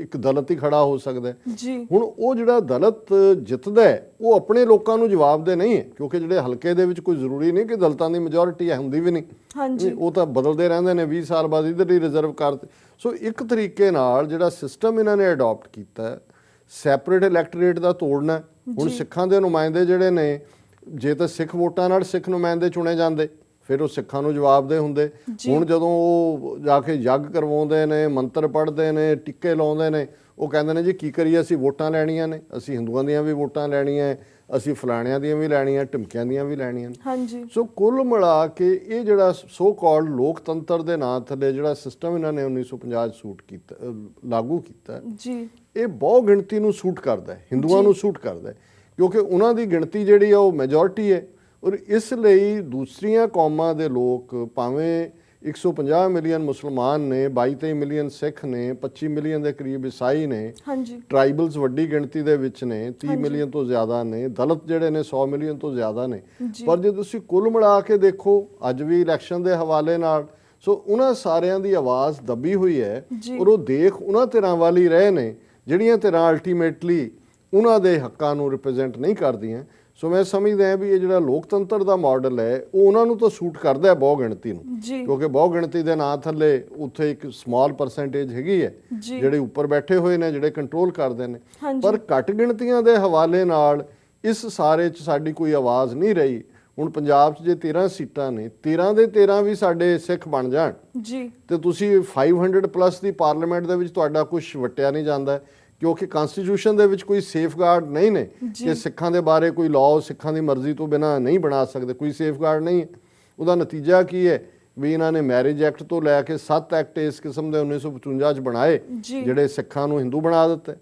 ਇੱਕ ਦਲਿਤ ਹੀ ਖੜਾ ਹੋ ਸਕਦਾ ਹੈ। ਜੀ ਹੁਣ ਉਹ ਜਿਹੜਾ ਦਲਿਤ ਜਿੱਤਦਾ ਹੈ ਉਹ ਆਪਣੇ ਲੋਕਾਂ ਨੂੰ ਜਵਾਬਦੇਹ ਨਹੀਂ ਹੈ, ਕਿਉਂਕਿ ਜਿਹੜੇ ਹਲਕੇ ਦੇ ਵਿੱਚ ਕੋਈ ਜ਼ਰੂਰੀ ਨਹੀਂ ਕਿ ਦਲਿਤਾਂ ਦੀ ਮੈਜੋਰਿਟੀ ਹੈ, ਹੁੰਦੀ ਵੀ ਨਹੀਂ। ਹਾਂਜੀ ਉਹ ਤਾਂ ਬਦਲਦੇ ਰਹਿੰਦੇ ਨੇ, 20 ਸਾਲ ਬਾਅਦ ਇੱਧਰ ਹੀ ਰਿਜ਼ਰਵ ਕਰਤੇ। ਸੋ ਇੱਕ ਤਰੀਕੇ ਨਾਲ ਜਿਹੜਾ ਸਿਸਟਮ ਇਹਨਾਂ ਨੇ ਅਡਾਪਟ ਕੀਤਾ ਹੈ, ਸੈਪਰੇਟ ਇਲੈਕਟੋਰੇਟ ਦਾ ਤੋੜਨਾ। ਹੁਣ ਸਿੱਖਾਂ ਦੇ ਨੁਮਾਇੰਦੇ ਜਿਹੜੇ ਨੇ, ਜੇ ਤਾਂ ਸਿੱਖ ਵੋਟਾਂ ਨਾਲ ਸਿੱਖ ਨੁਮਾਇੰਦੇ ਚੁਣੇ ਜਾਂਦੇ ਫਿਰ ਉਹ ਸਿੱਖਾਂ ਨੂੰ ਜਵਾਬਦੇਹ ਹੁੰਦੇ। ਹੁਣ ਜਦੋਂ ਉਹ ਜਾ ਕੇ ਯੱਗ ਕਰਵਾਉਂਦੇ ਨੇ, ਮੰਤਰ ਪੜ੍ਹਦੇ ਨੇ, ਟਿੱਕੇ ਲਾਉਂਦੇ ਨੇ, ਉਹ ਕਹਿੰਦੇ ਨੇ ਜੀ ਕੀ ਕਰੀਏ, ਅਸੀਂ ਵੋਟਾਂ ਲੈਣੀਆਂ ਨੇ, ਅਸੀਂ ਹਿੰਦੂਆਂ ਦੀਆਂ ਵੀ ਵੋਟਾਂ ਲੈਣੀਆਂ, ਅਸੀਂ ਫਲਾਣਿਆਂ ਦੀਆਂ ਵੀ ਲੈਣੀਆਂ, ਢਿਮਕਿਆਂ ਦੀਆਂ ਵੀ ਲੈਣੀਆਂ। ਹਾਂਜੀ ਸੋ ਕੁੱਲ ਮਿਲਾ ਕੇ ਇਹ ਜਿਹੜਾ ਸੋ ਕਾਲਡ ਲੋਕਤੰਤਰ ਦੇ ਨਾਂ ਥੱਲੇ ਜਿਹੜਾ ਸਿਸਟਮ ਇਹਨਾਂ ਨੇ 1950 ਸੂਟ ਕੀਤਾ, ਲਾਗੂ ਕੀਤਾ ਜੀ, ਇਹ ਬਹੁ ਗਿਣਤੀ ਨੂੰ ਸੂਟ ਕਰਦਾ ਹੈ, ਹਿੰਦੂਆਂ ਨੂੰ ਸੂਟ ਕਰਦਾ ਹੈ, ਕਿਉਂਕਿ ਉਹਨਾਂ ਦੀ ਗਿਣਤੀ ਜਿਹੜੀ ਆ ਉਹ ਮੈਜੋਰਿਟੀ ਹੈ। ਔਰ ਇਸ ਲਈ ਦੂਸਰੀਆਂ ਕੌਮਾਂ ਦੇ ਲੋਕ, ਭਾਵੇਂ 150 ਮਿਲੀਅਨ ਮੁਸਲਮਾਨ ਨੇ, 22-23 ਮਿਲੀਅਨ ਸਿੱਖ ਨੇ, 25 ਮਿਲੀਅਨ ਦੇ ਕਰੀਬ ਈਸਾਈ ਨੇ, ਹਾਂਜੀ ਟ੍ਰਾਈਬਲਸ ਵੱਡੀ ਗਿਣਤੀ ਦੇ ਵਿੱਚ ਨੇ, 30 ਮਿਲੀਅਨ ਤੋਂ ਜ਼ਿਆਦਾ ਨੇ, ਦਲਿਤ ਜਿਹੜੇ ਨੇ 100 ਮਿਲੀਅਨ ਤੋਂ ਜ਼ਿਆਦਾ ਨੇ। ਪਰ ਜੇ ਤੁਸੀਂ ਕੁੱਲ ਮਿਲਾ ਕੇ ਦੇਖੋ ਅੱਜ ਵੀ ਇਲੈਕਸ਼ਨ ਦੇ ਹਵਾਲੇ ਨਾਲ, ਸੋ ਉਹਨਾਂ ਸਾਰਿਆਂ ਦੀ ਆਵਾਜ਼ ਦੱਬੀ ਹੋਈ ਹੈ। ਔਰ ਉਹ ਦੇਖ ਉਹਨਾਂ ਧਿਰਾਂ ਵੱਲ ਹੀ ਰਹੇ ਨੇ ਜਿਹੜੀਆਂ ਧਿਰਾਂ ਅਲਟੀਮੇਟਲੀ ਉਹਨਾਂ ਦੇ ਹੱਕਾਂ ਨੂੰ ਰਿਪਰੈਜ਼ੈਂਟ ਨਹੀਂ ਕਰਦੀਆਂ। ਸੋ ਮੈਂ ਸਮਝਦਾ ਹਾਂ ਵੀ ਇਹ ਜਿਹੜਾ ਲੋਕਤੰਤਰ ਦਾ ਮਾਡਲ ਹੈ ਉਹ ਉਹਨਾਂ ਨੂੰ ਤਾਂ ਸੂਟ ਕਰਦਾ ਹੈ, ਬਹੁ ਗਿਣਤੀ ਨੂੰ, ਕਿਉਂਕਿ ਬਹੁ ਗਿਣਤੀ ਦੇ ਨਾਂ ਥੱਲੇ ਉੱਥੇ ਇੱਕ ਸਮਾਲ ਪਰਸੈਂਟੇਜ ਹੈਗੀ ਹੈ ਜਿਹੜੇ ਉੱਪਰ ਬੈਠੇ ਹੋਏ ਨੇ, ਜਿਹੜੇ ਕੰਟਰੋਲ ਕਰਦੇ ਨੇ। ਪਰ ਘੱਟ ਗਿਣਤੀਆਂ ਦੇ ਹਵਾਲੇ ਨਾਲ ਇਸ ਸਾਰੇ 'ਚ ਸਾਡੀ ਕੋਈ ਆਵਾਜ਼ ਨਹੀਂ ਰਹੀ। ਹੁਣ ਪੰਜਾਬ 'ਚ ਜੇ 13 ਸੀਟਾਂ ਨੇ, 13 ਦੇ 13 ਵੀ ਸਾਡੇ ਸਿੱਖ ਬਣ ਜਾਣ ਤੇ ਤੁਸੀਂ 500 ਪਲੱਸ ਦੀ ਪਾਰਲੀਮੈਂਟ ਦੇ ਵਿੱਚ ਤੁਹਾਡਾ ਕੁਝ ਵਟਿਆ ਨਹੀਂ ਜਾਂਦਾ, ਕਿਉਂਕਿ ਕਨਸਟੀਟਿਊਸ਼ਨ ਦੇ ਵਿੱਚ ਕੋਈ ਸੇਫਗਾਰਡ ਨਹੀਂ ਨੇ ਕਿ ਸਿੱਖਾਂ ਦੇ ਬਾਰੇ ਕੋਈ ਲਾਅ ਸਿੱਖਾਂ ਦੀ ਮਰਜ਼ੀ ਤੋਂ ਬਿਨਾਂ ਨਹੀਂ ਬਣਾ ਸਕਦੇ, ਕੋਈ ਸੇਫਗਾਰਡ ਨਹੀਂ ਹੈ। ਉਹਦਾ ਨਤੀਜਾ ਕੀ ਹੈ ਵੀ ਇਹਨਾਂ ਨੇ ਮੈਰਿਜ ਐਕਟ ਤੋਂ ਲੈ ਕੇ 7 ਐਕਟ ਇਸ ਕਿਸਮ ਦੇ 1955 'ਚ ਬਣਾਏ ਜਿਹੜੇ ਸਿੱਖਾਂ ਨੂੰ ਹਿੰਦੂ ਬਣਾ ਦਿੱਤੇ।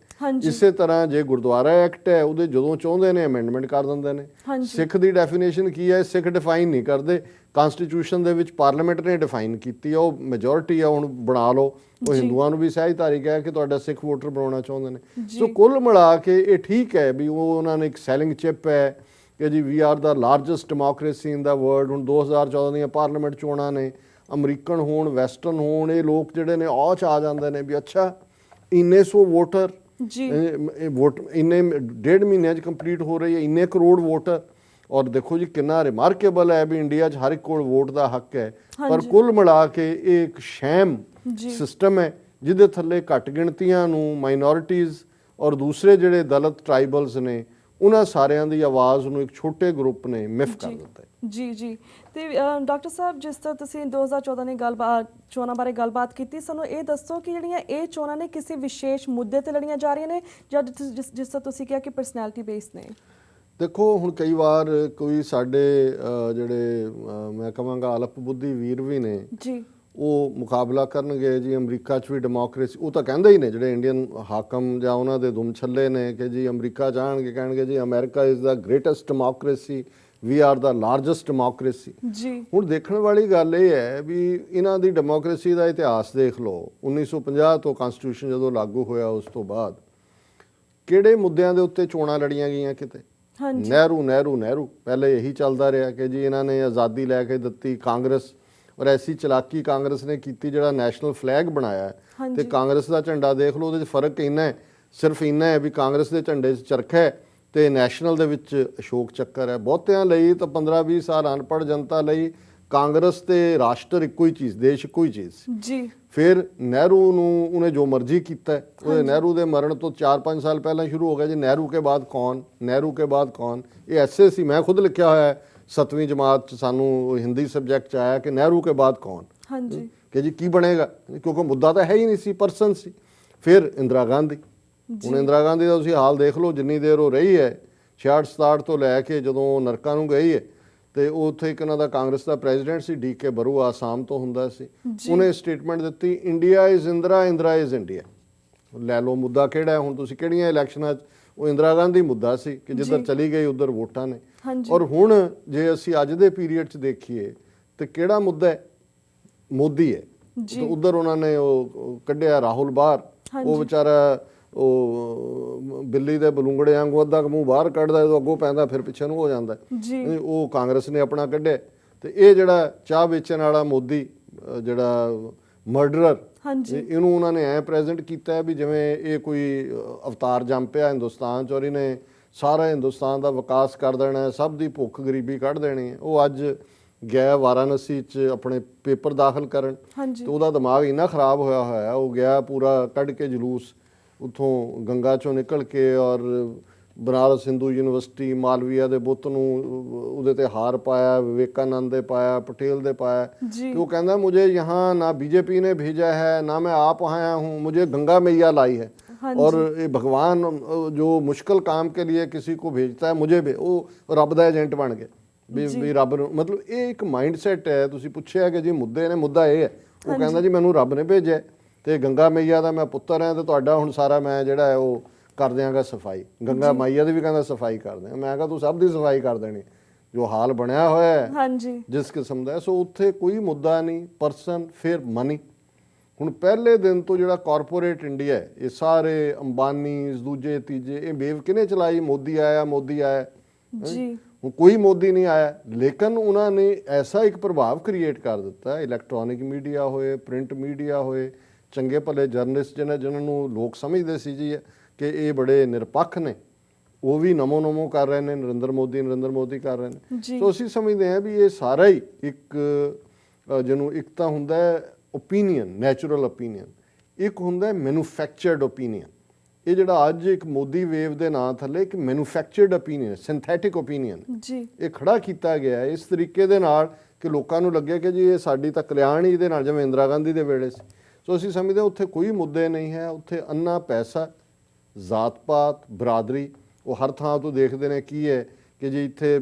ਇਸੇ ਤਰ੍ਹਾਂ ਜੇ ਗੁਰਦੁਆਰਾ ਐਕਟ ਹੈ, ਉਹਦੇ ਜਦੋਂ ਚਾਹੁੰਦੇ ਨੇ ਅਮੈਂਡਮੈਂਟ ਕਰ ਦਿੰਦੇ ਨੇ। ਸਿੱਖ ਦੀ ਡੈਫੀਨੇਸ਼ਨ ਕੀ ਹੈ, ਸਿੱਖ ਡਿਫਾਈਨ ਨਹੀਂ ਕਰਦੇ, ਕਨਸਟੀਟਿਊਸ਼ਨ ਦੇ ਵਿੱਚ ਪਾਰਲੀਮੈਂਟ ਨੇ ਡਿਫਾਈਨ ਕੀਤੀ ਆ, ਉਹ ਮੈਜੋਰਿਟੀ ਆ, ਹੁਣ ਬਣਾ ਲਓ। ਉਹ ਹਿੰਦੂਆਂ ਨੂੰ ਵੀ ਸਹਿਜਧਾਰੀ ਕਹਿ ਕੇ ਤੁਹਾਡਾ ਸਿੱਖ ਵੋਟਰ ਬਣਾਉਣਾ ਚਾਹੁੰਦੇ ਨੇ। ਸੋ ਕੁੱਲ ਮਿਲਾ ਕੇ ਇਹ ਠੀਕ ਹੈ ਵੀ ਉਹ ਉਹਨਾਂ ਨੇ ਇੱਕ ਸੈਲਿੰਗ ਚਿਪ ਹੈ ਕਿ ਜੀ we are the largest democracy in the world. ਹੁਣ 2014 ਦੀਆਂ ਪਾਰਲੀਮੈਂਟ ਚੋਣਾਂ ਨੇ, ਅਮਰੀਕਨ ਹੋਣ, ਵੈਸਟਰਨ ਹੋਣ, ਇਹ ਲੋਕ ਜਿਹੜੇ ਨੇ ਔਹ 'ਚ ਆ ਜਾਂਦੇ ਨੇ ਵੀ ਅੱਛਾ ਇੰਨੇ ਸੌ ਵੋਟਰ ਵੋਟ ਇੰਨੇ 1.5 ਮਹੀਨਿਆਂ 'ਚ ਕੰਪਲੀਟ ਹੋ ਰਹੀ ਹੈ, ਇੰਨੇ ਕਰੋੜ ਵੋਟਰ। ਔਰ ਦੇਖੋ ਜੀ ਕਿੰਨਾ ਰਿਮਾਰਕੇਬਲ ਹੈ ਵੀ ਇੰਡੀਆ 'ਚ ਹਰ ਇੱਕ ਕੋਲ ਵੋਟ ਦਾ ਹੱਕ ਹੈ। ਪਰ ਕੁੱਲ ਮਿਲਾ ਕੇ ਇਹ ਇੱਕ ਸ਼ੈਮ ਸਿਸਟਮ ਹੈ ਜਿਹਦੇ ਥੱਲੇ ਘੱਟ ਗਿਣਤੀਆਂ ਨੂੰ, ਮਾਈਨੋਰਿਟੀਜ਼ ਔਰ ਦੂਸਰੇ ਜਿਹੜੇ ਦਲਿਤ ਟ੍ਰਾਈਬਲਸ ਨੇ, ਉਹਨਾਂ ਸਾਰਿਆਂ ਦੀ ਆਵਾਜ਼ ਨੂੰ ਇੱਕ ਛੋਟੇ ਗਰੁੱਪ ਨੇ ਮਿਫ ਕਰ ਦਿੱਤਾ। ਜੀ ਜੀ। ਤੇ ਡਾਕਟਰ ਸਾਹਿਬ, ਜਿਸ ਤਰ੍ਹਾਂ ਤੁਸੀਂ 2014 ਦੀ ਚੋਣਾਂ ਬਾਰੇ ਗੱਲਬਾਤ ਕੀਤੀ, ਸਾਨੂੰ ਇਹ ਦੱਸੋ ਕਿ ਜਿਹੜੀਆਂ ਇਹ ਚੋਣਾਂ ਨੇ ਕਿਸੇ ਵਿਸ਼ੇਸ਼ ਮੁੱਦੇ ਤੇ ਲੜੀਆਂ ਜਾ ਰਹੀਆਂ ਨੇ ਜਾਂ ਜਿਸ ਤਰ੍ਹਾਂ ਤੁਸੀਂ ਕਿਹਾ ਕਿ ਪਰਸਨੈਲਿਟੀ ਬੇਸ ਨੇ? ਦੇਖੋ ਹੁਣ ਕਈ ਵਾਰ ਕੋਈ ਸਾਡੇ ਜਿਹੜੇ ਮੈਂ ਕਹਾਂਗਾ ਅਲਪ ਬੁੱਧੀ ਵੀਰ ਵੀ ਨੇ ਜੀ, ਉਹ ਮੁਕਾਬਲਾ ਕਰਨਗੇ ਜੀ ਅਮਰੀਕਾ 'ਚ ਵੀ ਡੈਮੋਕ੍ਰੇਸੀ। ਉਹ ਤਾਂ ਕਹਿੰਦੇ ਹੀ ਨੇ ਜਿਹੜੇ ਇੰਡੀਅਨ ਹਾਕਮ ਜਾਂ ਉਹਨਾਂ ਦੇ ਦੁਮ ਛੱਲੇ ਨੇ ਕਿ ਜੀ ਅਮਰੀਕਾ ਜਾਣਗੇ, ਕਹਿਣਗੇ ਜੀ America is the greatest democracy, we are the largest democracy. ਹੁਣ ਦੇਖਣ ਵਾਲੀ ਗੱਲ ਇਹ ਹੈ ਵੀ ਇਹਨਾਂ ਦੀ ਡੈਮੋਕ੍ਰੇਸੀ ਦਾ ਇਤਿਹਾਸ ਦੇਖ ਲਓ। 1950 ਤੋਂ ਕਨਸਟੀਟਿਊਸ਼ਨ ਜਦੋਂ ਲਾਗੂ ਹੋਇਆ ਉਸ ਤੋਂ ਬਾਅਦ ਕਿਹੜੇ ਮੁੱਦਿਆਂ ਦੇ ਉੱਤੇ ਚੋਣਾਂ ਲੜੀਆਂ ਗਈਆਂ ਕਿਤੇ? ਨਹਿਰੂ ਪਹਿਲੇ ਇਹੀ ਚੱਲਦਾ ਰਿਹਾ ਕਿ ਜੀ ਇਹਨਾਂ ਨੇ ਆਜ਼ਾਦੀ ਲੈ ਕੇ ਦਿੱਤੀ। ਕਾਂਗਰਸ ਔਰ ਐਸੀ ਚਲਾਕੀ ਕਾਂਗਰਸ ਨੇ ਕੀਤੀ ਜਿਹੜਾ ਨੈਸ਼ਨਲ ਫਲੈਗ ਬਣਾਇਆ, ਤੇ ਕਾਂਗਰਸ ਦਾ ਝੰਡਾ ਦੇਖ ਲਓ, ਉਹਦੇ 'ਚ ਫਰਕ ਇੰਨਾ ਹੈ, ਸਿਰਫ ਇੰਨਾ ਹੈ ਵੀ ਕਾਂਗਰਸ ਦੇ ਝੰਡੇ 'ਚ ਚਰਖਾ ਹੈ ਤੇ ਨੈਸ਼ਨਲ ਦੇ ਵਿੱਚ ਅਸ਼ੋਕ ਚੱਕਰ ਹੈ। ਬਹੁਤਿਆਂ ਲਈ ਤਾਂ 15-20 ਸਾਲ ਅਨਪੜ੍ਹ ਜਨਤਾ ਲਈ ਕਾਂਗਰਸ ਤੇ ਰਾਸ਼ਟਰ ਇੱਕੋ ਹੀ ਚੀਜ਼, ਦੇਸ਼ ਇੱਕੋ ਹੀ ਚੀਜ਼ ਜੀ। ਫਿਰ ਨਹਿਰੂ ਨੂੰ ਉਹਨੇ ਜੋ ਮਰਜ਼ੀ ਕੀਤਾ, ਉਹਦੇ ਨਹਿਰੂ ਦੇ ਮਰਨ ਤੋਂ 4-5 ਸਾਲ ਪਹਿਲਾਂ ਸ਼ੁਰੂ ਹੋ ਗਿਆ ਜੀ ਨਹਿਰੂ ਕੇ ਬਾਅਦ ਕੌਣ, ਨਹਿਰੂ ਕੇ ਬਾਅਦ ਕੌਣ। ਇਹ ਐਸੇ ਸੀ, ਮੈਂ ਖੁਦ ਲਿਖਿਆ ਹੋਇਆ ਹੈ 7ਵੀਂ ਜਮਾਤ 'ਚ, ਸਾਨੂੰ ਹਿੰਦੀ ਸਬਜੈਕਟ 'ਚ ਆਇਆ ਕਿ ਨਹਿਰੂ ਕੇ ਬਾਅਦ ਕੌਣ, ਕਿ ਜੀ ਕੀ ਬਣੇਗਾ, ਕਿਉਂਕਿ ਮੁੱਦਾ ਤਾਂ ਹੈ ਹੀ ਨਹੀਂ ਸੀ, ਪਰਸਨ ਸੀ। ਫਿਰ ਇੰਦਰਾ ਗਾਂਧੀ। ਹੁਣ ਇੰਦਰਾ ਗਾਂਧੀ ਦਾ ਤੁਸੀਂ ਹਾਲ ਦੇਖ ਲਓ, ਜਿੰਨੀ ਦੇਰ ਉਹ ਰਹੀ ਹੈ 66-67 ਤੋਂ ਲੈ ਕੇ ਜਦੋਂ ਨਰਕਾਂ ਨੂੰ ਗਈ ਹੈ, ਤੇ ਉਹ ਉੱਥੇ ਇੱਕ ਇਹਨਾਂ ਦਾ ਕਾਂਗਰਸ ਦਾ ਪ੍ਰੈਜ਼ੀਡੈਂਟ ਸੀ, ਡੀ.ਕੇ. ਬਰੂ, ਆਸਾਮ ਤੋਂ ਹੁੰਦਾ ਸੀ। ਉਹਨੇ ਸਟੇਟਮੈਂਟ ਦਿੱਤੀ, India is Indira, Indira is India. ਲੈ ਲਓ ਮੁੱਦਾ ਕਿਹੜਾ ਹੈ ਹੁਣ, ਤੁਸੀਂ ਕਿਹੜੀਆਂ ਇਲੈਕਸ਼ਨਾਂ 'ਚ, ਉਹ ਇੰਦਰਾ ਗਾਂਧੀ ਮੁੱਦਾ ਸੀ ਕਿ ਜਿੱਧਰ ਚਲੀ ਗਈ ਉੱਧਰ ਵੋਟਾਂ ਨੇ। ਔਰ ਹੁਣ ਜੇ ਅਸੀਂ ਅੱਜ ਦੇ ਪੀਰੀਅਡ 'ਚ ਦੇਖੀਏ ਤੇ ਕਿਹੜਾ ਮੁੱਦਾ ਹੈ? ਮੋਦੀ ਹੈ। ਉੱਧਰ ਉਹਨਾਂ ਨੇ ਉਹ ਕੱਢਿਆ ਰਾਹੁਲ ਬਾਹਰ, ਉਹ ਵਿਚਾਰਾ ਉਹ ਬਿੱਲੀ ਦੇ ਬਲੂੰਗੜੇ ਵਾਂਗੂ ਅੱਧਾ ਕੁ ਮੂੰਹ ਬਾਹਰ ਕੱਢਦਾ, ਜਦੋਂ ਅੱਗੋਂ ਪੈਂਦਾ ਫਿਰ ਪਿੱਛੇ ਨੂੰ ਹੋ ਜਾਂਦਾ। ਉਹ ਕਾਂਗਰਸ ਨੇ ਆਪਣਾ ਕੱਢਿਆ। ਤੇ ਇਹ ਜਿਹੜਾ ਚਾਹ ਵੇਚਣ ਵਾਲਾ ਮੋਦੀ, ਜਿਹੜਾ ਮਰਡਰਰ ਹਾਂਜੀ ਇਹਨੂੰ ਉਹਨਾਂ ਨੇ ਐ ਪ੍ਰੈਜ਼ੈਂਟ ਕੀਤਾ ਹੈ ਵੀ ਜਿਵੇਂ ਇਹ ਕੋਈ ਅਵਤਾਰ ਜੰਮ ਪਿਆ ਹਿੰਦੁਸਤਾਨ 'ਚ, ਔਰ ਇਹਨੇ ਸਾਰਾ ਹਿੰਦੁਸਤਾਨ ਦਾ ਵਿਕਾਸ ਕਰ ਦੇਣਾ ਹੈ, ਸਭ ਦੀ ਭੁੱਖ ਗਰੀਬੀ ਕੱਢ ਦੇਣੀ ਹੈ। ਉਹ ਅੱਜ ਗਿਆ ਵਾਰਾਣਸੀ 'ਚ ਆਪਣੇ ਪੇਪਰ ਦਾਖਲ ਕਰਨ, ਹਾਂਜੀ ਤੇ ਉਹਦਾ ਦਿਮਾਗ ਇੰਨਾ ਖਰਾਬ ਹੋਇਆ ਹੋਇਆ, ਉਹ ਗਿਆ ਪੂਰਾ ਕੱਢ ਕੇ ਜਲੂਸ ਉੱਥੋਂ ਗੰਗਾ 'ਚੋਂ ਨਿਕਲ ਕੇ, ਔਰ ਬਨਾਰਸ ਹਿੰਦੂ ਯੂਨੀਵਰਸਿਟੀ ਮਾਲਵੀਆ ਦੇ ਬੁੱਤ ਨੂੰ ਉਹਦੇ ਤੇ ਹਾਰ ਪਾਇਆ, ਵਿਵੇਕਾਨੰਦ ਦੇ ਪਾਇਆ, ਪਟੇਲ ਦੇ ਪਾਇਆ। ਜੀ तो वो कहना मुझे यहाँ ना बीजेपी ने भेजा है ना मैं आप आया हूँ, मुझे गंगा मैया लाई है। हाँ और जी। ये भगवान जो मुश्किल काम के लिए किसी को भेजता है, मुझे भी वो रब दा एजेंट बन गए भी रब ਨੂੰ ਮਤਲਬ ਇਹ ਇੱਕ ਮਾਈਂਡ ਸੈਟ ਹੈ। ਤੁਸੀਂ ਪੁੱਛਿਆ ਕਿ ਜੀ ਮੁੱਦੇ ਨੇ, ਮੁੱਦਾ ਇਹ ਹੈ, ਉਹ ਕਹਿੰਦਾ ਜੀ ਮੈਨੂੰ ਰੱਬ ਨੇ ਭੇਜਿਆ ਤੇ ਗੰਗਾ ਮੈया ਦਾ ਮੈਂ ਪੁੱਤਰ ਹਾਂ ਤੇ ਤੁਹਾਡਾ ਹੁਣ ਸਾਰਾ ਮੈਂ ਜਿਹੜਾ ਹੈ ਉਹ ਕਰ ਦਿਆਂਗਾ ਸਫਾਈ। ਗੰਗਾ ਮੈया ਦੀ ਵੀ ਕਹਿੰਦਾ ਸਫਾਈ ਕਰ ਦਿਆਂ। ਮੈਂ ਕਿਹਾ ਤੂੰ ਸਭ ਦੀ ਸਫਾਈ ਕਰ ਦੇਣੀ ਜੋ ਹਾਲ ਬਣਿਆ ਹੋਇਆ ਹੈ ਹਾਂਜੀ ਜਿਸ ਕਿਸਮ ਦਾ। ਸੋ ਉੱਥੇ ਕੋਈ ਮੁੱਦਾ ਨਹੀਂ, ਪਰਸਨ ਫਿਰ ਮਨੀ। ਹੁਣ ਪਹਿਲੇ ਦਿਨ ਤੋਂ ਜਿਹੜਾ ਕਾਰਪੋਰੇਟ ਇੰਡੀਆ ਹੈ, ਇਹ ਸਾਰੇ ਅੰਬਾਨੀ ਦੂਜੇ ਤੀਜੇ, ਇਹ ਵੇਵ ਕਿਹਨੇ ਚਲਾਈ? ਮੋਦੀ ਆਇਆ, ਮੋਦੀ ਆਇਆ ਜੀ ਹੁਣ ਕੋਈ ਮੋਦੀ ਨਹੀਂ ਆਇਆ, ਲੇਕਿਨ ਉਹਨਾਂ ਨੇ ਐਸਾ ਇੱਕ ਪ੍ਰਭਾਵ ਕ੍ਰੀਏਟ ਕਰ ਦਿੱਤਾ। ਇਲੈਕਟ੍ਰੋਨਿਕ ਮੀਡੀਆ ਹੋਏ, ਪ੍ਰਿੰਟ ਮੀਡੀਆ ਹੋਏ, ਚੰਗੇ ਭਲੇ ਜਰਨਲਿਸਟ ਜਿਹਨਾਂ ਨੂੰ ਲੋਕ ਸਮਝਦੇ ਸੀ ਜੀ ਕਿ ਇਹ ਬੜੇ ਨਿਰਪੱਖ ਨੇ, ਉਹ ਵੀ ਨਮੋ ਕਰ ਰਹੇ ਨੇ, ਨਰਿੰਦਰ ਮੋਦੀ ਕਰ ਰਹੇ ਨੇ। ਜੀ ਸੋ ਅਸੀਂ ਸਮਝਦੇ ਹਾਂ ਵੀ ਇਹ ਸਾਰਾ ਹੀ ਇੱਕ ਜਿਹਨੂੰ ਇੱਕ ਤਾਂ ਹੁੰਦਾ ਹੈ ਓਪੀਨੀਅਨ, ਨੈਚੁਰਲ ਓਪੀਨੀਅਨ, ਇੱਕ ਹੁੰਦਾ ਮੈਨੂਫੈਕਚਰਡ ਓਪੀਨੀਅਨ। ਇਹ ਜਿਹੜਾ ਅੱਜ ਇੱਕ ਮੋਦੀ ਵੇਵ ਦੇ ਨਾਂ ਥੱਲੇ ਇੱਕ ਮੈਨੂਫੈਕਚਰਡ ਓਪੀਨੀਅਨ, ਸਿੰਥੈਟਿਕ ਓਪੀਨੀਅਨ ਜੀ ਇਹ ਖੜਾ ਕੀਤਾ ਗਿਆ ਇਸ ਤਰੀਕੇ ਦੇ ਨਾਲ ਕਿ ਲੋਕਾਂ ਨੂੰ ਲੱਗੇ ਕਿ ਜੀ ਇਹ ਸਾਡੀ ਤਾਂ ਕਲਿਆਣ ਹੀ ਇਹਦੇ ਨਾਲ, ਜਿਵੇਂ ਇੰਦਰਾ ਗਾਂਧੀ ਦੇ ਵੇਲੇ ਸੀ। ਸੋ ਅਸੀਂ ਸਮਝਦੇ ਉੱਥੇ ਕੋਈ ਮੁੱਦੇ ਨਹੀਂ ਹੈ, ਉੱਥੇ ਅੰਨਾ ਪੈਸਾ, ਜ਼ਾਤ ਪਾਤ, ਬਰਾਦਰੀ, ਉਹ ਹਰ ਥਾਂ ਤੋਂ ਦੇਖਦੇ ਨੇ ਕੀ ਹੈ ਕਿ ਜੀ ਇੱਥੇ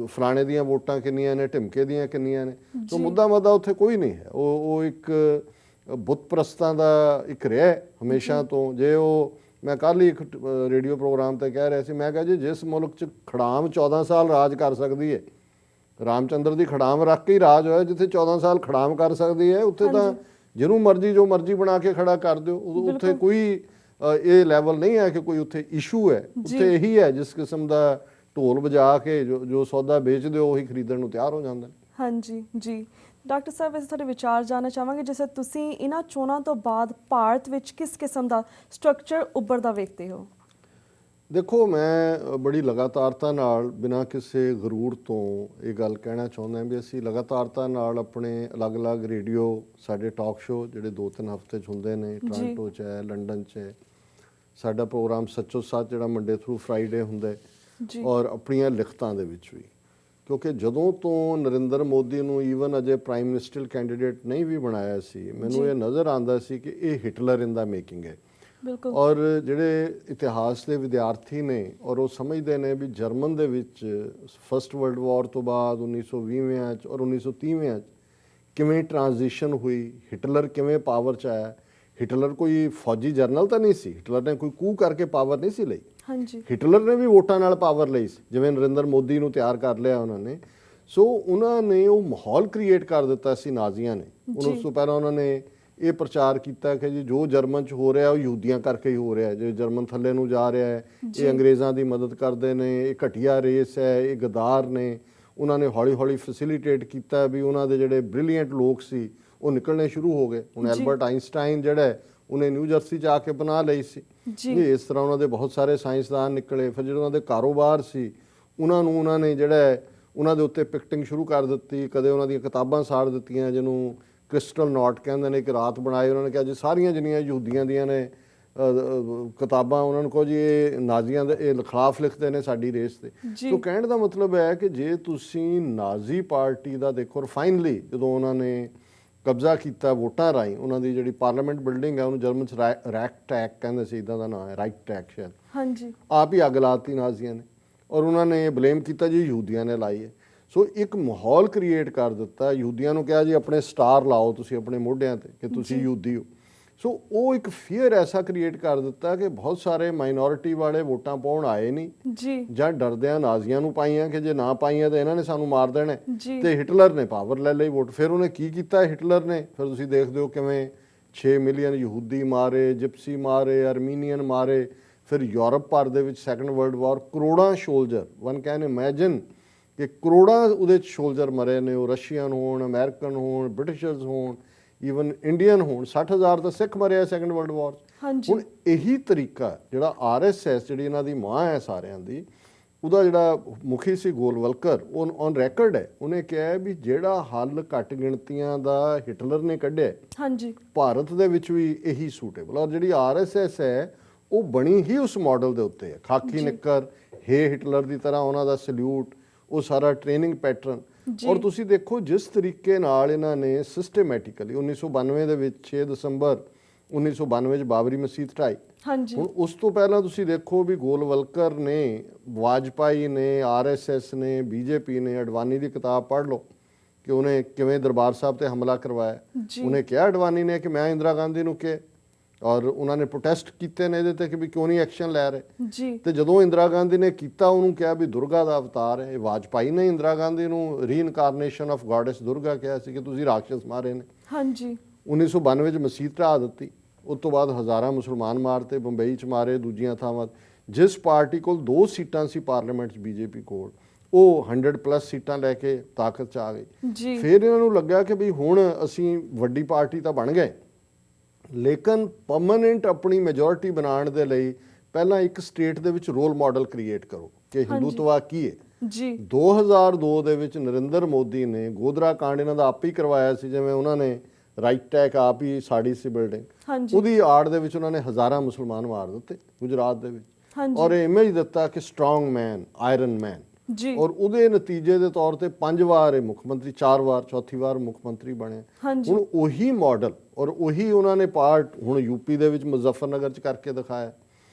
ਫਲਾਣੇ ਦੀਆਂ ਵੋਟਾਂ ਕਿੰਨੀਆਂ ਨੇ, ਢਿਮਕੇ ਦੀਆਂ ਕਿੰਨੀਆਂ ਨੇ। ਸੋ ਮੁੱਦਾ ਉੱਥੇ ਕੋਈ ਨਹੀਂ ਹੈ। ਉਹ ਇੱਕ ਬੁੱਤ ਪ੍ਰਸਤਾਂ ਦਾ ਇੱਕ ਰਿਹਾ ਹਮੇਸ਼ਾ ਤੋਂ। ਜੇ ਉਹ ਮੈਂ ਕੱਲ੍ਹ ਹੀ ਇੱਕ ਰੇਡੀਓ ਪ੍ਰੋਗਰਾਮ ਤੇ ਕਹਿ ਰਿਹਾ ਸੀ, ਮੈਂ ਕਿਹਾ ਜੀ ਜਿਸ ਮੁਲਕ 'ਚ ਖੜਾਮ 14 ਸਾਲ ਰਾਜ ਕਰ ਸਕਦੀ ਹੈ, ਰਾਮਚੰਦਰ ਦੀ ਖੜਾਮ ਰੱਖ ਕੇ ਹੀ ਰਾਜ ਹੋਇਆ, ਜਿੱਥੇ 14 ਸਾਲ ਖੜਾਮ ਕਰ ਸਕਦੀ ਹੈ, ਉੱਥੇ ਤਾਂ ਜਿਹਨੂੰ ਮਰਜ਼ੀ ਜੋ ਮਰਜ਼ੀ ਬਣਾ ਕੇ ਖੜਾ ਕਰ ਦਿਓ। ਉੱਥੇ ਕੋਈ ਇਹ ਲੈਵਲ ਨਹੀਂ ਹੈ ਕਿ ਕੋਈ ਉੱਥੇ ਇਸ਼ੂ ਹੈ। ਉੱਥੇ ਇਹੀ ਹੈ ਜਿਸ ਕਿਸਮ ਦਾ ਢੋਲ ਵਜਾ ਕੇ ਜੋ ਸੌਦਾ ਵੇਚ ਦਿਓ ਉਹੀ ਖਰੀਦਣ ਨੂੰ ਤਿਆਰ ਹੋ ਜਾਂਦੇ ਨੇ। ਹਾਂਜੀ ਜੀ ਡਾਕਟਰ ਸਾਹਿਬ, ਵੈਸੇ ਤੁਹਾਡੇ ਵਿਚਾਰ ਜਾਣਨਾ ਚਾਹਾਂਗੇ, ਜਿਵੇਂ ਤੁਸੀਂ ਇਹਨਾਂ ਚੋਣਾਂ ਤੋਂ ਬਾਅਦ ਭਾਰਤ ਵਿੱਚ ਕਿਸ ਕਿਸਮ ਦਾ ਸਟਰਕਚਰ ਉੱਭਰਦਾ ਵੇਖਦੇ ਹੋ? ਦੇਖੋ, ਮੈਂ ਬੜੀ ਲਗਾਤਾਰਤਾ ਨਾਲ ਬਿਨਾਂ ਕਿਸੇ ਗਰੂਰ ਤੋਂ ਇਹ ਗੱਲ ਕਹਿਣਾ ਚਾਹੁੰਦਾ ਵੀ ਅਸੀਂ ਲਗਾਤਾਰਤਾ ਨਾਲ ਆਪਣੇ ਅਲੱਗ-ਅਲੱਗ ਰੇਡੀਓ, ਸਾਡੇ ਟਾਕ ਸ਼ੋਅ ਜਿਹੜੇ 2-3 ਹਫ਼ਤੇ 'ਚ ਹੁੰਦੇ ਨੇ, ਟੋਰਾਂਟੋ 'ਚ ਹੈ, ਲੰਡਨ 'ਚ ਹੈ, ਸਾਡਾ ਪ੍ਰੋਗਰਾਮ ਸੱਚੋ ਸੱਚ ਜਿਹੜਾ ਮੰਡੇ ਥਰੂ ਫਰਾਈਡੇ ਹੁੰਦਾ, ਔਰ ਆਪਣੀਆਂ ਲਿਖਤਾਂ ਦੇ ਵਿੱਚ ਵੀ, ਕਿਉਂਕਿ ਜਦੋਂ ਤੋਂ ਨਰਿੰਦਰ ਮੋਦੀ ਨੂੰ ਈਵਨ ਅਜੇ ਪ੍ਰਾਈਮ ਮਿਨਿਸਟਰ ਕੈਂਡੀਡੇਟ ਨਹੀਂ ਵੀ ਬਣਾਇਆ ਸੀ, ਮੈਨੂੰ ਇਹ ਨਜ਼ਰ ਆਉਂਦਾ ਸੀ ਕਿ ਇਹ ਹਿਟਲਰ ਇਨ ਦਾ ਮੇਕਿੰਗ ਹੈ। ਬਿਲਕੁਲ। ਔਰ ਜਿਹੜੇ ਇਤਿਹਾਸ ਦੇ ਵਿਦਿਆਰਥੀ ਨੇ ਔਰ ਉਹ ਸਮਝਦੇ ਨੇ ਵੀ ਜਰਮਨ ਦੇ ਵਿੱਚ ਫਸਟ ਵਰਲਡ ਵਾਰ ਤੋਂ ਬਾਅਦ 1920ਵਿਆਂ 'ਚ ਔਰ 1930ਵਿਆਂ 'ਚ ਕਿਵੇਂ ਟ੍ਰਾਂਜੀਸ਼ਨ ਹੋਈ, ਹਿਟਲਰ ਕਿਵੇਂ ਪਾਵਰ 'ਚ ਆਇਆ। ਹਿਟਲਰ ਕੋਈ ਫੌਜੀ ਜਰਨਲ ਤਾਂ ਨਹੀਂ ਸੀ, ਹਿਟਲਰ ਨੇ ਕੋਈ ਕੂ ਕਰਕੇ ਪਾਵਰ ਨਹੀਂ ਸੀ ਲਈ। ਹਾਂਜੀ, ਹਿਟਲਰ ਨੇ ਵੀ ਵੋਟਾਂ ਨਾਲ ਪਾਵਰ ਲਈ ਸੀ, ਜਿਵੇਂ ਨਰਿੰਦਰ ਮੋਦੀ ਨੂੰ ਤਿਆਰ ਕਰ ਲਿਆ ਉਹਨਾਂ ਨੇ। ਸੋ ਉਹਨਾਂ ਨੇ ਉਹ ਮਾਹੌਲ ਕ੍ਰੀਏਟ ਕਰ ਦਿੱਤਾ ਸੀ ਨਾਜ਼ੀਆਂ ਨੇ। ਉਸ ਤੋਂ ਪਹਿਲਾਂ ਉਹਨਾਂ ਨੇ ਇਹ ਪ੍ਰਚਾਰ ਕੀਤਾ ਕਿ ਜੀ ਜੋ ਜਰਮਨ 'ਚ ਹੋ ਰਿਹਾ ਉਹ ਯਹੂਦੀਆਂ ਕਰਕੇ ਹੀ ਹੋ ਰਿਹਾ, ਜੇ ਜਰਮਨ ਥੱਲੇ ਨੂੰ ਜਾ ਰਿਹਾ ਹੈ ਇਹ ਅੰਗਰੇਜ਼ਾਂ ਦੀ ਮਦਦ ਕਰਦੇ ਨੇ, ਇਹ ਘਟੀਆ ਰੇਸ ਹੈ, ਇਹ ਗਦਾਰ ਨੇ। ਉਹਨਾਂ ਨੇ ਹੌਲੀ ਹੌਲੀ ਫੈਸਿਲੀਟੇਟ ਕੀਤਾ ਵੀ ਉਹਨਾਂ ਦੇ ਜਿਹੜੇ ਬ੍ਰਿਲੀਅੰਟ ਲੋਕ ਸੀ ਉਹ ਨਿਕਲਣੇ ਸ਼ੁਰੂ ਹੋ ਗਏ। ਹੁਣ ਐਲਬਰਟ ਆਇਨਸਟਾਈਨ ਜਿਹੜਾ ਉਹਨੇ ਨਿਊ ਜਰਸੀ 'ਚ ਆ ਕੇ ਬਣਾ ਲਈ ਸੀ। ਇਸ ਤਰ੍ਹਾਂ ਉਹਨਾਂ ਦੇ ਬਹੁਤ ਸਾਰੇ ਸਾਇੰਸਦਾਨ ਨਿਕਲੇ। ਫਿਰ ਜਿਹੜੇ ਉਹਨਾਂ ਦੇ ਕਾਰੋਬਾਰ ਸੀ ਉਹਨਾਂ ਨੇ ਜਿਹੜਾ ਉਹਨਾਂ ਦੇ ਉੱਤੇ ਪਿਕਟਿੰਗ ਸ਼ੁਰੂ ਕਰ ਦਿੱਤੀ। ਕਦੇ ਉਹਨਾਂ ਦੀਆਂ ਕਿਤਾਬਾਂ ਸਾੜ ਦਿੱਤੀਆਂ ਜਿਹਨੂੰ ਕ੍ਰਿਸਟਲ ਨੋਟ ਕਹਿੰਦੇ ਨੇ, ਇੱਕ ਰਾਤ ਬਣਾਏ ਉਹਨਾਂ ਨੇ ਕਿਹਾ ਜੀ ਸਾਰੀਆਂ ਜਿੰਨੀਆਂ ਯਹੂਦੀਆਂ ਦੀਆਂ ਨੇ ਕਿਤਾਬਾਂ ਉਹਨਾਂ ਨੂੰ ਕਹੋ ਜੀ ਇਹ ਨਾਜ਼ੀਆਂ ਦੇ ਇਹ ਖਿਲਾਫ ਲਿਖਦੇ ਨੇ ਸਾਡੀ ਰੇਸ ਤੇ। ਸੋ ਕਹਿਣ ਦਾ ਮਤਲਬ ਹੈ ਕਿ ਜੇ ਤੁਸੀਂ ਨਾਜ਼ੀ ਪਾਰਟੀ ਦਾ ਦੇਖੋ, ਫਾਈਨਲੀ ਜਦੋਂ ਉਹਨਾਂ ਨੇ ਕਬਜ਼ਾ ਕੀਤਾ ਵੋਟਾਂ ਰਾਹੀਂ, ਉਹਨਾਂ ਦੀ ਜਿਹੜੀ ਪਾਰਲੀਮੈਂਟ ਬਿਲਡਿੰਗ ਹੈ ਉਹਨੂੰ ਜਰਮਨ 'ਚ ਰੈਕਟੈਕ ਕਹਿੰਦੇ ਸੀ, ਇੱਦਾਂ ਦਾ ਨਾਂ ਹੈ, ਰਾਈਟੈਕ ਸ਼ਾਇਦ, ਹਾਂਜੀ, ਆਪ ਹੀ ਅੱਗ ਲਾਤੀ ਨਾਜ਼ੀਆਂ ਨੇ ਔਰ ਉਹਨਾਂ ਨੇ ਬਲੇਮ ਕੀਤਾ ਜੀ ਯਹੂਦੀਆਂ ਨੇ ਲਾਈ ਹੈ। ਸੋ ਇੱਕ ਮਾਹੌਲ ਕ੍ਰੀਏਟ ਕਰ ਦਿੱਤਾ। ਯਹੂਦੀਆਂ ਨੂੰ ਕਿਹਾ ਜੀ ਆਪਣੇ ਸਟਾਰ ਲਾਓ ਤੁਸੀਂ ਆਪਣੇ ਮੋਢਿਆਂ ਤੇ ਕਿ ਤੁਸੀਂ ਯਹੂਦੀ ਹੋ। ਸੋ ਉਹ ਇੱਕ ਫੀਅਰ ਐਸਾ ਕ੍ਰੀਏਟ ਕਰ ਦਿੱਤਾ ਕਿ ਬਹੁਤ ਸਾਰੇ ਮਾਈਨੋਰਿਟੀ ਵਾਲੇ ਵੋਟਾਂ ਪਾਉਣ ਆਏ ਨਹੀਂ ਜੀ, ਜਾਂ ਡਰਦਿਆਂ ਨਾਜ਼ੀਆਂ ਨੂੰ ਪਾਈਆਂ ਕਿ ਜੇ ਨਾ ਪਾਈਆਂ ਤਾਂ ਇਹਨਾਂ ਨੇ ਸਾਨੂੰ ਮਾਰ ਦੇਣਾ, ਤੇ ਹਿਟਲਰ ਨੇ ਪਾਵਰ ਲੈ ਲਈ ਵੋਟ। ਫਿਰ ਉਹਨੇ ਕੀ ਕੀਤਾ ਹਿਟਲਰ ਨੇ, ਫਿਰ ਤੁਸੀਂ ਦੇਖਦੇ ਹੋ ਕਿਵੇਂ 6 ਮਿਲੀਅਨ ਯਹੂਦੀ ਮਾਰੇ, ਜਿਪਸੀ ਮਾਰੇ, ਅਰਮੀਨੀਅਨ ਮਾਰੇ। ਫਿਰ ਯੂਰਪ ਭਰ ਦੇ ਵਿੱਚ ਸੈਕੰਡ ਵਰਲਡ ਵਾਰ ਕਰੋੜਾਂ ਸੋਲਜਰ, ਵਨ ਕੈਨ ਇਮੈਜਿਨ ਕਿ ਕਰੋੜਾਂ ਉਹਦੇ 'ਚ ਸੋਲਜਰ ਮਰੇ ਨੇ, ਉਹ ਰਸ਼ੀਅਨ ਹੋਣ, ਅਮਰੀਕਨ ਹੋਣ, ਬ੍ਰਿਟਿਸ਼ਰਸ ਹੋਣ, ਈਵਨ ਇੰਡੀਅਨ ਹੋਣ। 60,000 ਤਾਂ ਸਿੱਖ ਮਰੇ ਆ ਸੈਕੰਡ ਵਰਲਡ ਵਾਰ 'ਚ। ਹਾਂਜੀ ਹੁਣ ਇਹੀ ਤਰੀਕਾ ਜਿਹੜਾ RSS ਜਿਹੜੀ ਇਹਨਾਂ ਦੀ ਮਾਂ ਹੈ ਸਾਰਿਆਂ ਦੀ, ਉਹਦਾ ਜਿਹੜਾ ਮੁਖੀ ਸੀ ਗੋਲਵਲਕਰ, ਉਹ ਔਨ ਰੈਕਰਡ ਹੈ, ਉਹਨੇ ਕਿਹਾ ਹੈ ਵੀ ਜਿਹੜਾ ਹੱਲ ਘੱਟ ਗਿਣਤੀਆਂ ਦਾ ਹਿਟਲਰ ਨੇ ਕੱਢਿਆ, ਹਾਂਜੀ ਭਾਰਤ ਦੇ ਵਿੱਚ ਵੀ ਇਹੀ ਸੂਟੇਬਲ। ਔਰ ਜਿਹੜੀ RSS ਹੈ ਉਹ ਬਣੀ ਹੀ ਉਸ ਮਾਡਲ ਦੇ ਉੱਤੇ ਹੈ। ਖਾਕੀ ਨਿੱਕਰ, ਹੇ ਹਿਟਲਰ ਦੀ ਤਰ੍ਹਾਂ ਉਹਨਾਂ ਦਾ ਸਲੂਟ, ਉਹ ਸਾਰਾ ਟ੍ਰੇਨਿੰਗ ਪੈਟਰਨ। ਔਰ ਤੁਸੀਂ ਦੇਖੋ ਜਿਸ ਤਰੀਕੇ ਨਾਲ ਇਹਨਾਂ ਨੇ ਸਿਸਟੇਮੈਟਿਕਲੀ 1992 ਦੇ ਵਿੱਚ 6 ਦਸੰਬਰ 1992 ਚ ਬਾਬਰੀ ਮਸਜਿਦ ਢਾਈ। ਹਾਂਜੀ ਹੁਣ ਉਸ ਤੋਂ ਪਹਿਲਾਂ ਤੁਸੀਂ ਦੇਖੋ ਵੀ ਗੋਲਵਲਕਰ ਨੇ, ਵਾਜਪਾਈ ਨੇ, RSS ਨੇ, BJP ਨੇ, ਅਡਵਾਨੀ ਦੀ ਕਿਤਾਬ ਪੜ੍ਹ ਲਓ ਕਿ ਉਹਨੇ ਕਿਵੇਂ ਦਰਬਾਰ ਸਾਹਿਬ ਤੇ ਹਮਲਾ ਕਰਵਾਇਆ। ਜੀ ਉਹਨੇ ਕਿਹਾ ਅਡਵਾਨੀ ਨੇ ਕਿ ਮੈਂ ਇੰਦਰਾ ਗਾਂਧੀ ਨੂੰ ਕਿਹਾ, ਔਰ ਉਹਨਾਂ ਨੇ ਪ੍ਰੋਟੈਸਟ ਕੀਤੇ ਨੇ ਇਹਦੇ ਤੇ ਕਿ ਵੀ ਕਿਉਂ ਨਹੀਂ ਐਕਸ਼ਨ ਲੈ ਰਹੇ। ਜੀ ਤੇ ਜਦੋਂ ਇੰਦਰਾ ਗਾਂਧੀ ਨੇ ਕੀਤਾ, ਉਹਨੂੰ ਕਿਹਾ ਵੀ ਦੁਰਗਾ ਦਾ ਅਵਤਾਰ ਹੈ। ਵਾਜਪਾਈ ਨੇ ਇੰਦਰਾ ਗਾਂਧੀ ਨੂੰ ਰੀਇਨਕਾਰਨੇਸ਼ਨ ਆਫ ਗੋਡੈਸ ਦੁਰਗਾ ਕਿਹਾ ਸੀ ਕਿ ਤੁਸੀਂ ਰਾਖਸ਼ ਮਾਰੇ ਨੇ। ਹਾਂਜੀ 1992 ਚ ਮਸਜਿਦ ਢਾਹ ਦਿੱਤੀ। ਉਸ ਤੋਂ ਬਾਅਦ ਹਜ਼ਾਰਾਂ ਮੁਸਲਮਾਨ ਮਾਰਤੇ, ਬੰਬਈ ਚ ਮਾਰੇ, ਦੂਜੀਆਂ ਥਾਵਾਂ। ਜਿਸ ਪਾਰਟੀ ਕੋਲ 2 ਸੀਟਾਂ ਸੀ ਪਾਰਲੀਮੈਂਟ ਚ BJP ਕੋਲ, ਉਹ 100+ ਸੀਟਾਂ ਲੈ ਕੇ ਤਾਕਤ ਚ ਆ ਗਈ। ਜੀ ਫਿਰ ਇਹਨਾਂ ਨੂੰ ਲੱਗਾ ਕਿ ਵੀ ਹੁਣ ਅਸੀਂ ਵੱਡੀ ਪਾਰਟੀ ਤਾਂ ਬਣ ਗਏ, ਲੇਕਿਨ ਪਰਮਾਨੈਂਟ ਆਪਣੀ ਮੈਜੋਰਿਟੀ ਬਣਾਉਣ ਦੇ ਲਈ ਪਹਿਲਾਂ ਇੱਕ ਸਟੇਟ ਦੇ ਵਿੱਚ ਰੋਲ ਮਾਡਲ ਕ੍ਰੀਏਟ ਕਰੋ ਕਿ ਹਿੰਦੂਤਵਾ ਕੀ ਹੈ। ਜੀ 2002 ਦੇ ਵਿੱਚ ਨਰਿੰਦਰ ਮੋਦੀ ਨੇ ਗੋਧਰਾ ਕਾਂਡ ਇਹਨਾਂ ਦਾ ਆਪ ਹੀ ਕਰਵਾਇਆ ਸੀ, ਜਿਵੇਂ ਉਹਨਾਂ ਨੇ ਰਾਈਟ ਟੈਕ ਆਪ ਹੀ ਸਾੜੀ ਸੀ ਬਿਲਡਿੰਗ, ਹਾਂਜੀ ਉਹਦੀ ਆੜ ਦੇ ਵਿੱਚ ਉਹਨਾਂ ਨੇ ਹਜ਼ਾਰਾਂ ਮੁਸਲਮਾਨ ਮਾਰ ਦਿੱਤੇ ਗੁਜਰਾਤ ਦੇ ਵਿੱਚ। ਹਾਂਜੀ ਔਰ ਇਹ ਇਮੇਜ ਦਿੱਤਾ ਕਿ ਸਟਰੋਂਗ ਮੈਨ, ਆਇਰਨ ਮੈਨ। ਜੀ ਔਰ ਉਹਦੇ ਨਤੀਜੇ ਦੇ ਤੌਰ ਤੇ 5 ਵਾਰ ਇਹ ਮੁੱਖ ਮੰਤਰੀ, 4 ਵਾਰ, ਚੌਥੀ ਵਾਰ ਮੁੱਖ ਮੰਤਰੀ ਬਣੇ। ਹਾਂਜੀ ਹੁਣ ਉਹੀ ਮਾਡਲ ਔਰ ਉਹੀ ਉਹਨਾਂ ਨੇ ਪਾਰਟ ਹੁਣ UP ਦੇ ਵਿੱਚ ਮੁਜ਼ੱਫਰਨਗਰ ਚ ਕਰਕੇ ਦਿਖਾਇਆ।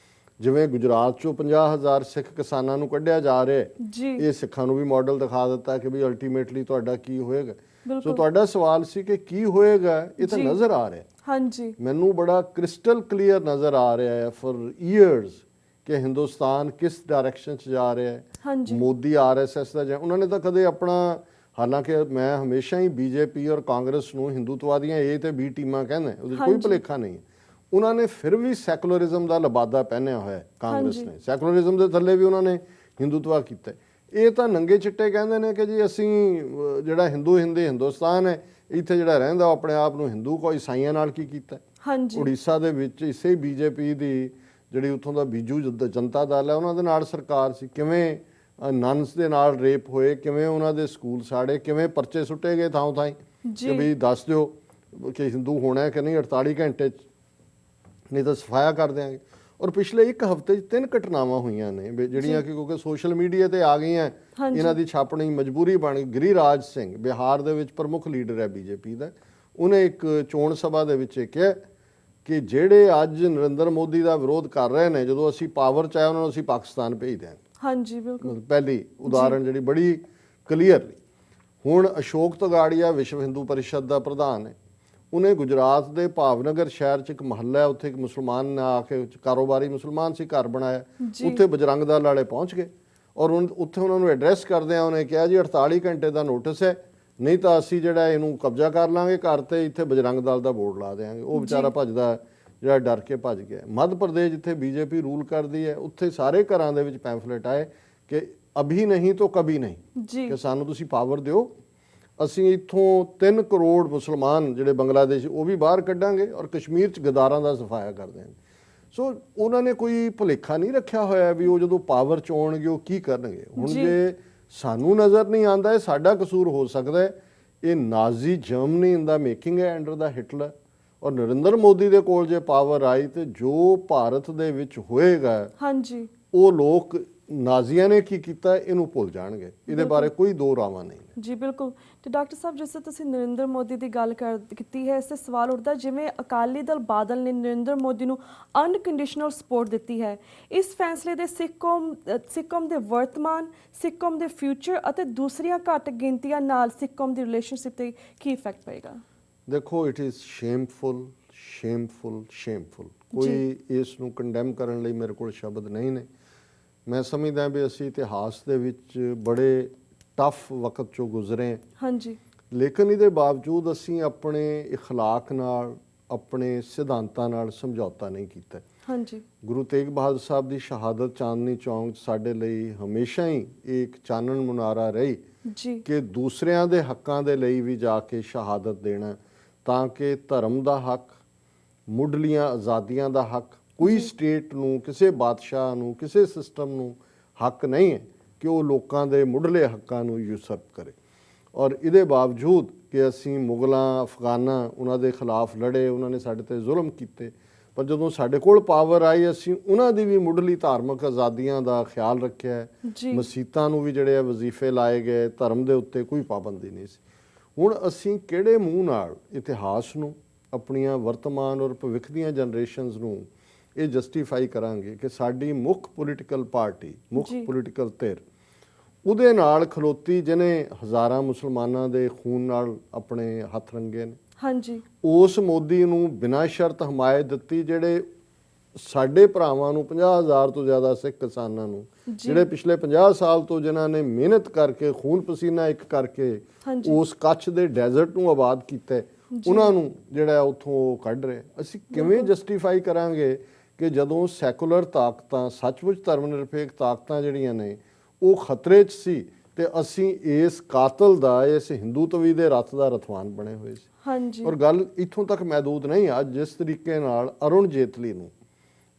ਜਿਵੇਂ ਗੁਜਰਾਤ ਚੋਂ 50,000 ਸਿੱਖ ਕਿਸਾਨਾਂ ਨੂੰ ਕੱਢਿਆ ਜਾ ਰਿਹਾ ਹੈ, ਜੀ ਇਹ ਸਿੱਖਾਂ ਨੂੰ ਵੀ ਮਾਡਲ ਦਿਖਾ ਦਿੱਤਾ ਕਿ ਵੀ ਅਲਟੀਮੇਟਲੀ ਤੁਹਾਡਾ ਕੀ ਹੋਏਗਾ। ਸੋ ਬਿਲਕੁਲ ਤੁਹਾਡਾ ਸਵਾਲ ਸੀ ਕਿ ਕੀ ਹੋਏਗਾ, ਇਹ ਤਾਂ ਜੀ। ਨਜ਼ਰ ਆ ਰਿਹਾ, ਹਾਂਜੀ ਮੈਨੂੰ ਬੜਾ ਕ੍ਰਿਸਟਲ ਕਲੀਅਰ ਨਜ਼ਰ ਆ ਰਿਹਾ ਹੈ ਫॉर ਇਅਰਸ ਕਿ ਹਿੰਦੁਸਤਾਨ ਕਿਸ ਡਾਇਰੈਕਸ਼ਨ ਚ ਜਾ ਰਿਹਾ ਹੈ। ਹਾਂਜੀ ਮੋਦੀ RSS ਦਾ ਉਹਨਾਂ ਨੇ ਤਾਂ ਕਦੇ ਆਪਣਾ, ਹਾਲਾਂਕਿ ਮੈਂ ਹਮੇਸ਼ਾ ਹੀ BJP ਔਰ ਕਾਂਗਰਸ ਨੂੰ ਹਿੰਦੂਤਵਾਦੀਆਂ A ਤੇ B ਟੀਮਾਂ ਕਹਿੰਦਾ, ਉਹਦੇ 'ਚ ਕੋਈ ਹਾਂਜੀ। ਭੁਲੇਖਾ ਨਹੀਂ ਹੈ। ਉਹਨਾਂ ਨੇ ਫਿਰ ਵੀ ਸੈਕੂਲਰਿਜ਼ਮ ਦਾ ਲਬਾਦਾ ਪਹਿਨਿਆ ਹੋਇਆ ਹੈ ਕਾਂਗਰਸ ਹਾਂਜੀ। ਨੇ, ਸੈਕੂਲਰਿਜ਼ਮ ਦੇ ਥੱਲੇ ਵੀ ਉਹਨਾਂ ਨੇ ਹਿੰਦੂਤਵਾ ਕੀਤਾ। ਇਹ ਤਾਂ ਨੰਗੇ ਚਿੱਟੇ ਕਹਿੰਦੇ ਨੇ ਕਿ ਜੀ ਅਸੀਂ ਜਿਹੜਾ ਹਿੰਦੁਸਤਾਨ ਹੈ, ਇੱਥੇ ਜਿਹੜਾ ਰਹਿੰਦਾ ਉਹ ਆਪਣੇ ਆਪ ਨੂੰ ਹਿੰਦੂ, ਕੋਈ ਈਸਾਈਆਂ ਨਾਲ ਕੀ ਕੀਤਾ। ਹਾਂਜੀ ਉੜੀਸਾ ਦੇ ਵਿੱਚ ਇਸੇ BJP ਦੀ ਜਿਹੜੀ ਉੱਥੋਂ ਦਾ ਬੀਜੂ ਜਨਤਾ ਦਲ ਹੈ, ਉਹਨਾਂ ਦੇ ਨਾਲ ਸਰਕਾਰ ਸੀ, ਕਿਵੇਂ ਨਨਸ ਦੇ ਨਾਲ ਰੇਪ ਹੋਏ, ਕਿਵੇਂ ਉਹਨਾਂ ਦੇ ਸਕੂਲ ਸਾੜੇ, ਕਿਵੇਂ ਪਰਚੇ ਸੁੱਟੇ ਗਏ ਥਾਂ ਥਾਂ ਕਿ ਜੀ ਵੀ ਦੱਸ ਦਿਓ ਕਿ ਹਿੰਦੂ ਹੋਣਾ ਹੈ ਕਿ ਨਹੀਂ 48 ਘੰਟੇ 'ਚ, ਨਹੀਂ ਤਾਂ ਸਫਾਇਆ ਕਰ ਦਿਆਂਗੇ। ਔਰ ਪਿਛਲੇ 1 ਹਫ਼ਤੇ 'ਚ 3 ਘਟਨਾਵਾਂ ਹੋਈਆਂ ਨੇ ਜਿਹੜੀਆਂ ਕਿ ਕਿਉਂਕਿ ਸੋਸ਼ਲ ਮੀਡੀਆ ਤੇ ਆ ਗਈਆਂ, ਹਾਂਜੀ। ਇਹਨਾਂ ਦੀ ਛਾਪਣੀ ਮਜਬੂਰੀ ਬਣ ਗਈ। ਗਿਰੀਰਾਜ ਸਿੰਘ ਬਿਹਾਰ ਦੇ ਵਿੱਚ ਪ੍ਰਮੁੱਖ ਲੀਡਰ ਹੈ BJP ਦਾ, ਉਹਨੇ ਇੱਕ ਚੋਣ ਸਭਾ ਦੇ ਵਿੱਚ ਕਿਹਾ ਕਿ ਜਿਹੜੇ ਅੱਜ ਨਰਿੰਦਰ ਮੋਦੀ ਦਾ ਵਿਰੋਧ ਕਰ ਰਹੇ ਨੇ, ਜਦੋਂ ਅਸੀਂ ਪਾਵਰ 'ਚ ਆਏ ਉਹਨਾਂ ਨੂੰ ਅਸੀਂ ਪਾਕਿਸਤਾਨ ਭੇਜ ਦਿਆਂਗੇ। ਹਾਂਜੀ ਬਿਲਕੁਲ ਪਹਿਲੀ ਉਦਾਹਰਣ ਜਿਹੜੀ ਬੜੀ ਕਲੀਅਰਲੀ। ਹੁਣ ਅਸ਼ੋਕ ਤਗਾੜੀਆ ਵਿਸ਼ਵ ਹਿੰਦੂ ਪਰਿਸ਼ਦ ਦਾ ਪ੍ਰਧਾਨ ਹੈ, ਉਹਨੇ ਗੁਜਰਾਤ ਦੇ ਭਾਵਨਗਰ ਸ਼ਹਿਰ 'ਚ ਇੱਕ ਮੁਹੱਲਾ ਹੈ, ਉੱਥੇ ਇੱਕ ਮੁਸਲਮਾਨ ਨੇ ਆ ਕੇ, ਕਾਰੋਬਾਰੀ ਮੁਸਲਮਾਨ ਸੀ, ਘਰ ਬਣਾਇਆ। ਜੀ। ਉੱਥੇ ਬਜਰੰਗ ਦਲ ਵਾਲੇ ਪਹੁੰਚ ਗਏ ਔਰ ਉੱਥੇ ਉਹਨਾਂ ਨੂੰ ਐਡਰੈਸ ਕਰਦਿਆਂ ਉਹਨੇ ਕਿਹਾ ਜੀ 48 ਘੰਟੇ ਦਾ ਨੋਟਿਸ ਹੈ, ਨਹੀਂ ਤਾਂ ਅਸੀਂ ਜਿਹੜਾ ਇਹਨੂੰ ਕਬਜ਼ਾ ਕਰ ਲਾਂਗੇ ਘਰ ਤੇ, ਇੱਥੇ ਬਜਰੰਗ ਦਲ ਦਾ ਬੋਰਡ ਲਾ ਦੇਵਾਂਗੇ। ਉਹ ਵਿਚਾਰਾ ਭੱਜਦਾ, ਜਿਹੜਾ ਡਰ ਕੇ ਭੱਜ ਗਿਆ। ਮੱਧ ਪ੍ਰਦੇਸ਼ ਜਿੱਥੇ BJP ਰੂਲ ਕਰਦੀ ਹੈ, ਉੱਥੇ ਸਾਰੇ ਘਰਾਂ ਦੇ ਵਿੱਚ ਪੈਂਫਲੇਟ ਆਏ ਕਿ ਅਭੀ ਨਹੀਂ ਤਾਂ ਕਭੀ ਨਹੀਂ, ਜੀ ਕਿ ਸਾਨੂੰ ਤੁਸੀਂ ਪਾਵਰ ਦਿਓ, ਅਸੀਂ ਇੱਥੋਂ 3 ਕਰੋੜ ਮੁਸਲਮਾਨ ਜਿਹੜੇ ਬੰਗਲਾਦੇਸ਼ ਉਹ ਵੀ ਬਾਹਰ ਕੱਢਾਂਗੇ ਔਰ ਕਸ਼ਮੀਰ 'ਚ ਗਦਾਰਾਂ ਦਾ ਸਫਾਇਆ ਕਰ ਦਿਆਂਗੇ। ਸੋ ਉਹਨਾਂ ਨੇ ਕੋਈ ਭੁਲੇਖਾ ਨਹੀਂ ਰੱਖਿਆ ਹੋਇਆ ਵੀ ਉਹ ਜਦੋਂ ਪਾਵਰ 'ਚ ਆਉਣਗੇ ਉਹ ਕੀ ਕਰਨਗੇ। ਹੁਣ ਜੀ। ਜੇ ਸਾਨੂੰ ਨਜ਼ਰ ਨਹੀਂ ਆਉਂਦਾ, ਇਹ ਸਾਡਾ ਕਸੂਰ ਹੋ ਸਕਦਾ ਹੈ। ਇਹ ਨਾਜ਼ੀ ਜਰਮਨੀ ਇਨ ਦਾ ਮੇਕਿੰਗ ਹੈ ਅੰਡਰ ਦਾ ਹਿਟਲਰ। ਔਰ ਨਰਿੰਦਰ ਮੋਦੀ ਦੇ ਕੋਲ ਜੇ ਪਾਵਰ ਆਈ ਤੇ ਜੋ ਭਾਰਤ ਦੇ ਵਿੱਚ ਹੋਏਗਾ, ਹਾਂਜੀ ਉਹ ਲੋਕ ਨਾਜ਼ੀਆਂ ਨੇ ਕੀ ਕੀਤਾ ਇਹਨੂੰ ਭੁੱਲ ਜਾਣਗੇ। ਇਹਦੇ ਬਾਰੇ ਕੋਈ ਦੋ ਰਾਵਾਂ ਨਹੀਂ। ਜੀ ਬਿਲਕੁਲ। ਤੇ ਡਾਕਟਰ ਸਾਹਿਬ, ਜਿਸ ਤਰ੍ਹਾਂ ਤੁਸੀਂ ਨਰਿੰਦਰ ਮੋਦੀ ਦੀ ਗੱਲ ਕੀਤੀ ਹੈ, ਇਸ 'ਤੇ ਸਵਾਲ ਉੱਠਦਾ ਜਿਵੇਂ ਅਕਾਲੀ ਦਲ ਬਾਦਲ ਨੇ ਨਰਿੰਦਰ ਮੋਦੀ ਨੂੰ ਅਨਕੰਡੀਸ਼ਨਲ ਸਪੋਰਟ ਦਿੱਤੀ ਹੈ, ਇਸ ਫੈਸਲੇ ਦੇ ਸਿੱਖ ਕੌਮ ਦੇ ਵਰਤਮਾਨ, ਸਿੱਖ ਕੌਮ ਦੇ ਫਿਊਚਰ ਅਤੇ ਦੂਸਰੀਆਂ ਘੱਟ ਗਿਣਤੀਆਂ ਨਾਲ ਸਿੱਖ ਕੌਮ ਦੀ ਰਿਲੇਸ਼ਨਸ਼ਿਪ 'ਤੇ ਕੀ ਇਫੈਕਟ ਪਏਗਾ? ਦੇਖੋ, ਇਟ ਇਜ਼ ਸ਼ੇਮਫੁਲ। ਕੋਈ ਇਸ ਨੂੰ ਕੰਡੈਮ ਕਰਨ ਲਈ ਮੇਰੇ ਕੋਲ ਸ਼ਬਦ ਨਹੀਂ ਨੇ। ਮੈਂ ਸਮਝਦਾ ਵੀ ਅਸੀਂ ਇਤਿਹਾਸ ਦੇ ਵਿੱਚ ਬੜੇ ਟਫ ਵਕਤ ਚੋਂ ਗੁਜ਼ਰੇ ਹਾਂ। ਹਾਂਜੀ। ਲੇਕਿਨ ਇਹਦੇ ਬਾਵਜੂਦ ਅਸੀਂ ਆਪਣੇ ਇਖਲਾਕ ਨਾਲ, ਆਪਣੇ ਸਿਧਾਂਤਾਂ ਨਾਲ ਸਮਝੌਤਾ ਨਹੀਂ ਕੀਤਾ। हाँ जी। ਗੁਰੂ ਤੇਗ ਬਹਾਦਰ ਸਾਹਿਬ ਦੀ ਸ਼ਹਾਦਤ ਚਾਂਦਨੀ ਚੌਂਕ 'ਚ ਸਾਡੇ ਲਈ ਹਮੇਸ਼ਾ ਹੀ ਇੱਕ ਚਾਨਣ ਮੁਨਾਰਾ ਰਹੀ ਜੀ। ਕਿ ਦੂਸਰਿਆਂ ਦੇ ਹੱਕਾਂ ਦੇ ਲਈ ਵੀ ਜਾ ਕੇ ਸ਼ਹਾਦਤ ਦੇਣਾ, ਤਾਂ ਕਿ ਧਰਮ ਦਾ ਹੱਕ, ਮੁੱਢਲੀਆਂ ਆਜ਼ਾਦੀਆਂ ਦਾ ਹੱਕ, ਕੋਈ ਸਟੇਟ ਨੂੰ, ਕਿਸੇ ਬਾਦਸ਼ਾਹ ਨੂੰ, ਕਿਸੇ ਸਿਸਟਮ ਨੂੰ ਹੱਕ ਨਹੀਂ ਹੈ ਕਿ ਉਹ ਲੋਕਾਂ ਦੇ ਮੁੱਢਲੇ ਹੱਕਾਂ ਨੂੰ ਯੂਸਰਪ ਕਰੇ। ਔਰ ਇਹਦੇ ਬਾਵਜੂਦ ਕਿ ਅਸੀਂ ਮੁਗਲਾਂ, ਅਫਗਾਨਾਂ, ਉਹਨਾਂ ਦੇ ਖਿਲਾਫ ਲੜੇ, ਉਹਨਾਂ ਨੇ ਸਾਡੇ ਤੇ ਜ਼ੁਲਮ ਕੀਤੇ, ਪਰ ਜਦੋਂ ਸਾਡੇ ਕੋਲ ਪਾਵਰ ਆਈ ਅਸੀਂ ਉਹਨਾਂ ਦੀ ਵੀ ਮੁੱਢਲੀ ਧਾਰਮਿਕ ਆਜ਼ਾਦੀਆਂ ਦਾ ਖਿਆਲ ਰੱਖਿਆ ਹੈ। ਜੀ। ਮਸੀਤਾਂ ਨੂੰ ਵੀ ਜਿਹੜੇ ਆ ਵਜ਼ੀਫੇ ਲਾਏ ਗਏ, ਧਰਮ ਦੇ ਉੱਤੇ ਕੋਈ ਪਾਬੰਦੀ ਨਹੀਂ ਸੀ। ਹੁਣ ਅਸੀਂ ਕਿਹੜੇ ਮੂੰਹ ਨਾਲ ਇਤਿਹਾਸ ਨੂੰ, ਆਪਣੀਆਂ ਵਰਤਮਾਨ ਔਰ ਭਵਿੱਖ ਦੀਆਂ ਜਨਰੇਸ਼ਨਸ ਨੂੰ ਇਹ ਜਸਟੀਫਾਈ ਕਰਾਂਗੇ ਕਿ ਸਾਡੀ ਮੁੱਖ ਪੋਲੀਟੀਕਲ ਪਾਰਟੀ, ਮੁੱਖ ਪੋਲੀਟੀਕਲ ਧਿਰ ਉਹਦੇ ਨਾਲ ਖਲੋਤੀ, ਜਿਹਨੇ ਹਜ਼ਾਰਾਂ ਮੁਸਲਮਾਨਾਂ ਦੇ ਖੂਨ ਨਾਲ ਆਪਣੇ ਹੱਥ ਰੰਗੇ ਨੇ, हाँ जी। ਉਸ ਮੋਦੀ ਨੂੰ ਬਿਨਾਂ ਸ਼ਰਤ ਹਮਾਇਤ ਦਿੱਤੀ, ਜਿਹੜੇ ਸਾਡੇ ਭਰਾਵਾਂ ਨੂੰ 50,000 ਤੋਂ ਜ਼ਿਆਦਾ ਸਿੱਖ ਕਿਸਾਨਾਂ ਨੂੰ, ਜਿਹੜੇ ਪਿਛਲੇ 50 ਸਾਲ ਤੋਂ ਜਿਨ੍ਹਾਂ ਨੇ ਮਿਹਨਤ ਕਰਕੇ ਖੂਨ ਪਸੀਨਾ ਇੱਕ ਕਰਕੇ ਉਸ ਕੱਛ ਦੇ ਡੈਜ਼ਰਟ ਨੂੰ ਆਬਾਦ ਕੀਤਾ, ਉਹਨਾਂ ਨੂੰ ਜਿਹੜਾ ਉੱਥੋਂ ਕੱਢ ਰਹੇ। ਅਸੀਂ ਕਿਵੇਂ ਜਸਟੀਫਾਈ ਕਰਾਂਗੇ ਕਿ ਜਦੋਂ ਸੈਕੂਲਰ ਤਾਕਤਾਂ, ਸੱਚਮੁੱਚ ਧਰਮ ਨਿਰਪੇਖ ਤਾਕਤਾਂ ਜਿਹੜੀਆਂ ਨੇ ਉਹ ਖਤਰੇ 'ਚ ਸੀ ਤੇ ਅਸੀਂ ਇਸ ਕਾਤਲ ਦਾ, ਇਸ ਹਿੰਦੂਤਵੀ ਦੇ ਰੱਥ ਦਾ ਰਥਵਾਨ ਬਣੇ ਹੋਏ ਸੀ। हाँ जी। ਔਰ ਗੱਲ ਇੱਥੋਂ ਤੱਕ ਮਹਿਦੂਦ ਨਹੀਂ, ਅੱਜ ਜਿਸ ਤਰੀਕੇ ਨਾਲ ਅਰੁਣ ਜੇਤਲੀ ਨੂੰ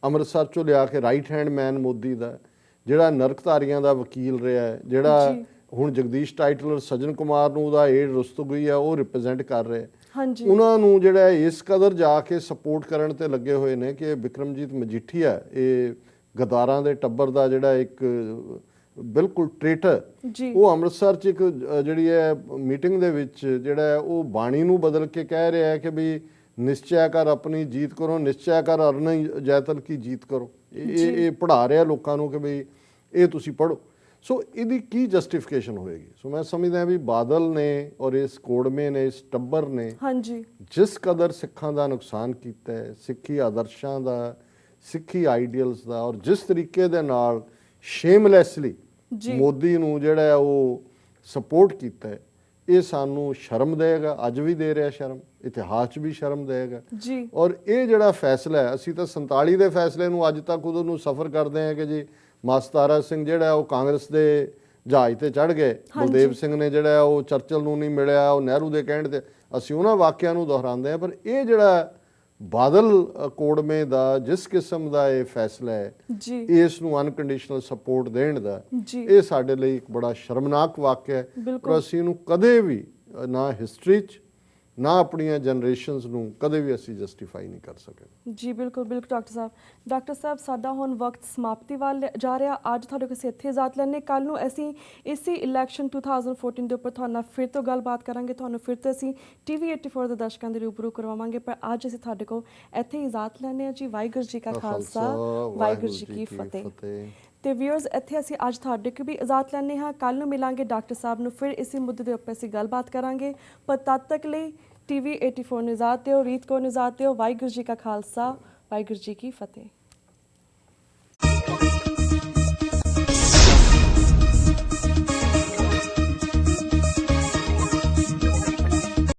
ਅੰਮ੍ਰਿਤਸਰ ਚੋਂ ਲਿਆ ਕੇ ਰਾਈਟ ਹੈਂਡ ਮੈਨ ਮੋਦੀ ਦਾ, ਜਿਹੜਾ ਨਰਕਧਾਰੀਆਂ ਦਾ ਵਕੀਲ ਰਿਹਾ ਹੈ, ਜਿਹੜਾ ਹੁਣ ਜਗਦੀਸ਼ ਟਾਈਟਲਰ ਸੱਜਣ ਕੁਮਾਰ ਨੂੰ ਉਹਦਾ ਏਡ ਰੁਸਤਗੋਈ ਆ ਉਹ ਰਿਪਰੈਜ਼ੈਂਟ ਕਰ ਰਿਹਾ, हाँ जी। ਉਹਨਾਂ ਨੂੰ ਜਿਹੜਾ ਇਸ ਕਦਰ ਜਾ ਕੇ ਸਪੋਰਟ ਕਰਨ ਤੇ ਲੱਗੇ ਹੋਏ ਨੇ ਕਿ ਬਿਕਰਮਜੀਤ ਮਜੀਠੀਆ, ਇਹ ਗਦਾਰਾਂ ਦੇ ਟੱਬਰ ਦਾ ਜਿਹੜਾ ਇੱਕ ਬਿਲਕੁਲ ਟ੍ਰੇਟਰ, ਉਹ ਅੰਮ੍ਰਿਤਸਰ 'ਚ ਇੱਕ ਜਿਹੜੀ ਹੈ ਮੀਟਿੰਗ ਦੇ ਵਿੱਚ ਜਿਹੜਾ ਹੈ ਉਹ ਬਾਣੀ ਨੂੰ ਬਦਲ ਕੇ ਕਹਿ ਰਿਹਾ ਹੈ ਕਿ ਵੀ ਨਿਸ਼ਚੈ ਕਰ ਆਪਣੀ ਜੀਤ ਕਰੋ, ਨਿਸ਼ਚੈ ਕਰ ਅਰਨ ਜੈਤਲ ਕੀ ਜੀਤ ਕਰੋ। ਇਹ ਪੜ੍ਹਾ ਰਿਹਾ ਲੋਕਾਂ ਨੂੰ ਕਿ ਵੀ ਇਹ ਤੁਸੀਂ ਪੜ੍ਹੋ। ਸੋ ਇਹਦੀ ਕੀ ਜਸਟੀਫਿਕੇਸ਼ਨ ਹੋਏਗੀ? ਸੋ ਮੈਂ ਸਮਝਦਾ ਵੀ ਬਾਦਲ ਨੇ ਔਰ ਇਸ ਕੋੜਮੇ ਨੇ, ਇਸ ਟੱਬਰ ਨੇ ਜਿਸ ਕਦਰ ਸਿੱਖਾਂ ਦਾ ਨੁਕਸਾਨ ਕੀਤਾ ਹੈ, ਸਿੱਖੀ ਆਦਰਸ਼ਾਂ ਦਾ, ਸਿੱਖੀ ਆਈਡੀਅਲਸ ਦਾ, ਔਰ ਜਿਸ ਤਰੀਕੇ ਦੇ ਨਾਲ ਸ਼ੇਮਲੈਸਲੀ ਮੋਦੀ ਨੂੰ ਜਿਹੜਾ ਉਹ ਸਪੋਰਟ ਕੀਤਾ ਹੈ, ਇਹ ਸਾਨੂੰ ਸ਼ਰਮ ਦੇਗਾ, ਅੱਜ ਵੀ ਦੇ ਰਿਹਾ ਸ਼ਰਮ, ਇਤਿਹਾਸ 'ਚ ਵੀ ਸ਼ਰਮ ਦੇਗਾ। ਔਰ ਇਹ ਜਿਹੜਾ ਫੈਸਲਾ ਹੈ, ਅਸੀਂ ਤਾਂ 47 ਦੇ ਫੈਸਲੇ ਨੂੰ ਅੱਜ ਤੱਕ ਉਹਨੂੰ ਸਫਰ ਕਰਦੇ ਹਾਂ ਕਿ ਜੀ ਮਾਸਤਾਰਾ ਸਿੰਘ ਜਿਹੜਾ ਉਹ ਕਾਂਗਰਸ ਦੇ ਜਹਾਜ਼ ਤੇ ਚੜ੍ਹ ਗਏ, ਬਲਦੇਵ ਸਿੰਘ ਨੇ ਜਿਹੜਾ ਉਹ ਚਰਚਲ ਨੂੰ ਨਹੀਂ ਮਿਲਿਆ, ਉਹ ਨਹਿਰੂ ਦੇ ਕਹਿਣ ਤੇ, ਅਸੀਂ ਉਹਨਾਂ ਵਾਕਿਆਂ ਨੂੰ ਦੁਹਰਾਉਂਦੇ ਹਾਂ। ਪਰ ਇਹ ਜਿਹੜਾ ਬਾਦਲ ਕੋੜਮੇ ਦਾ ਜਿਸ ਕਿਸਮ ਦਾ ਇਹ ਫੈਸਲਾ ਹੈ, ਇਸ ਨੂੰ ਅਨਕੰਡੀਸ਼ਨਲ ਸਪੋਰਟ ਦੇਣ ਦਾ, ਇਹ ਸਾਡੇ ਲਈ ਇੱਕ ਬੜਾ ਸ਼ਰਮਨਾਕ ਵਾਕਿਆ ਹੈ। ਪਰ ਅਸੀਂ ਇਹਨੂੰ ਕਦੇ ਵੀ ਨਾ ਹਿਸਟਰੀ 'ਚ ਨਾ ਆਪਣੀਆਂ ਜਨਰੇਸ਼ਨਸ ਨੂੰ ਕਦੇ ਵੀ ਅਸੀਂ ਜਸਟੀਫਾਈ ਨਹੀਂ ਕਰ ਸਕੇ। ਜੀ ਬਿਲਕੁਲ ਬਿਲਕੁਲ ਡਾਕਟਰ ਸਾਹਿਬ ਸਾਡਾ ਹੁਣ ਵਕਤ ਸਮਾਪਤੀ ਵੱਲ ਜਾ ਰਿਹਾ। ਅੱਜ ਤੁਹਾਡੇ ਕੋਲ ਇੱਥੇ ਇਜਾਜ਼ਤ ਲੈਣੇ, ਕੱਲ੍ਹ ਨੂੰ ਅਸੀਂ ਇਸੇ ਇਲੈਕਸ਼ਨ 2014 ਦੇ ਉੱਪਰ ਤੁਹਾਡੇ ਨਾਲ ਫਿਰ ਤੋਂ ਗੱਲਬਾਤ ਕਰਾਂਗੇ, ਤੁਹਾਨੂੰ ਫਿਰ ਤੋਂ ਅਸੀਂ TV 84 ਦੇ ਦਰਸ਼ਕਾਂ ਦੇ ਰੂਬਰੂ ਕਰਵਾਵਾਂਗੇ। ਪਰ ਅੱਜ ਅਸੀਂ ਤੁਹਾਡੇ ਕੋਲ ਇੱਥੇ ਇਜਾਜ਼ਤ ਲੈਣੇ ਹਾਂ ਜੀ। ਵਾਹਿਗੁਰੂ ਜੀ ਕਾ ਖਾਲਸਾ, ਵਾਹਿਗੁਰੂ ਜੀ ਕੀ ਫਤਿਹ। ਤੇ ਵਿਊਅਰਸ, ਇੱਥੇ ਅਸੀਂ ਅੱਜ ਤੁਹਾਡੇ ਕੋਲ ਵੀ ਇਜਾਜ਼ਤ ਲੈਣੇ ਹਾਂ। ਕੱਲ੍ਹ ਨੂੰ ਮਿਲਾਂਗੇ ਡਾਕਟਰ ਸਾਹਿਬ ਨੂੰ, ਫਿਰ ਇਸੇ ਮੁੱਦੇ ਦੇ ਉੱਪਰ ਅਸੀਂ ਗੱਲਬਾਤ ਕਰਾਂਗੇ। ਪਰ ਤਦ ਤੱਕ ਲਈ TV 84 ਨੂੰ ਇਜਾਜ਼ਤ ਦਿਓ, ਰੀਤ ਕੌਰ ਨੂੰ ਇਜਾਜ਼ਤ ਦਿਓ। ਵਾਹਿਗੁਰੂ ਜੀ ਕਾ ਖਾਲਸਾ, ਵਾਹਿਗੁਰੂ ਜੀ ਕੀ ਫਤਿਹ।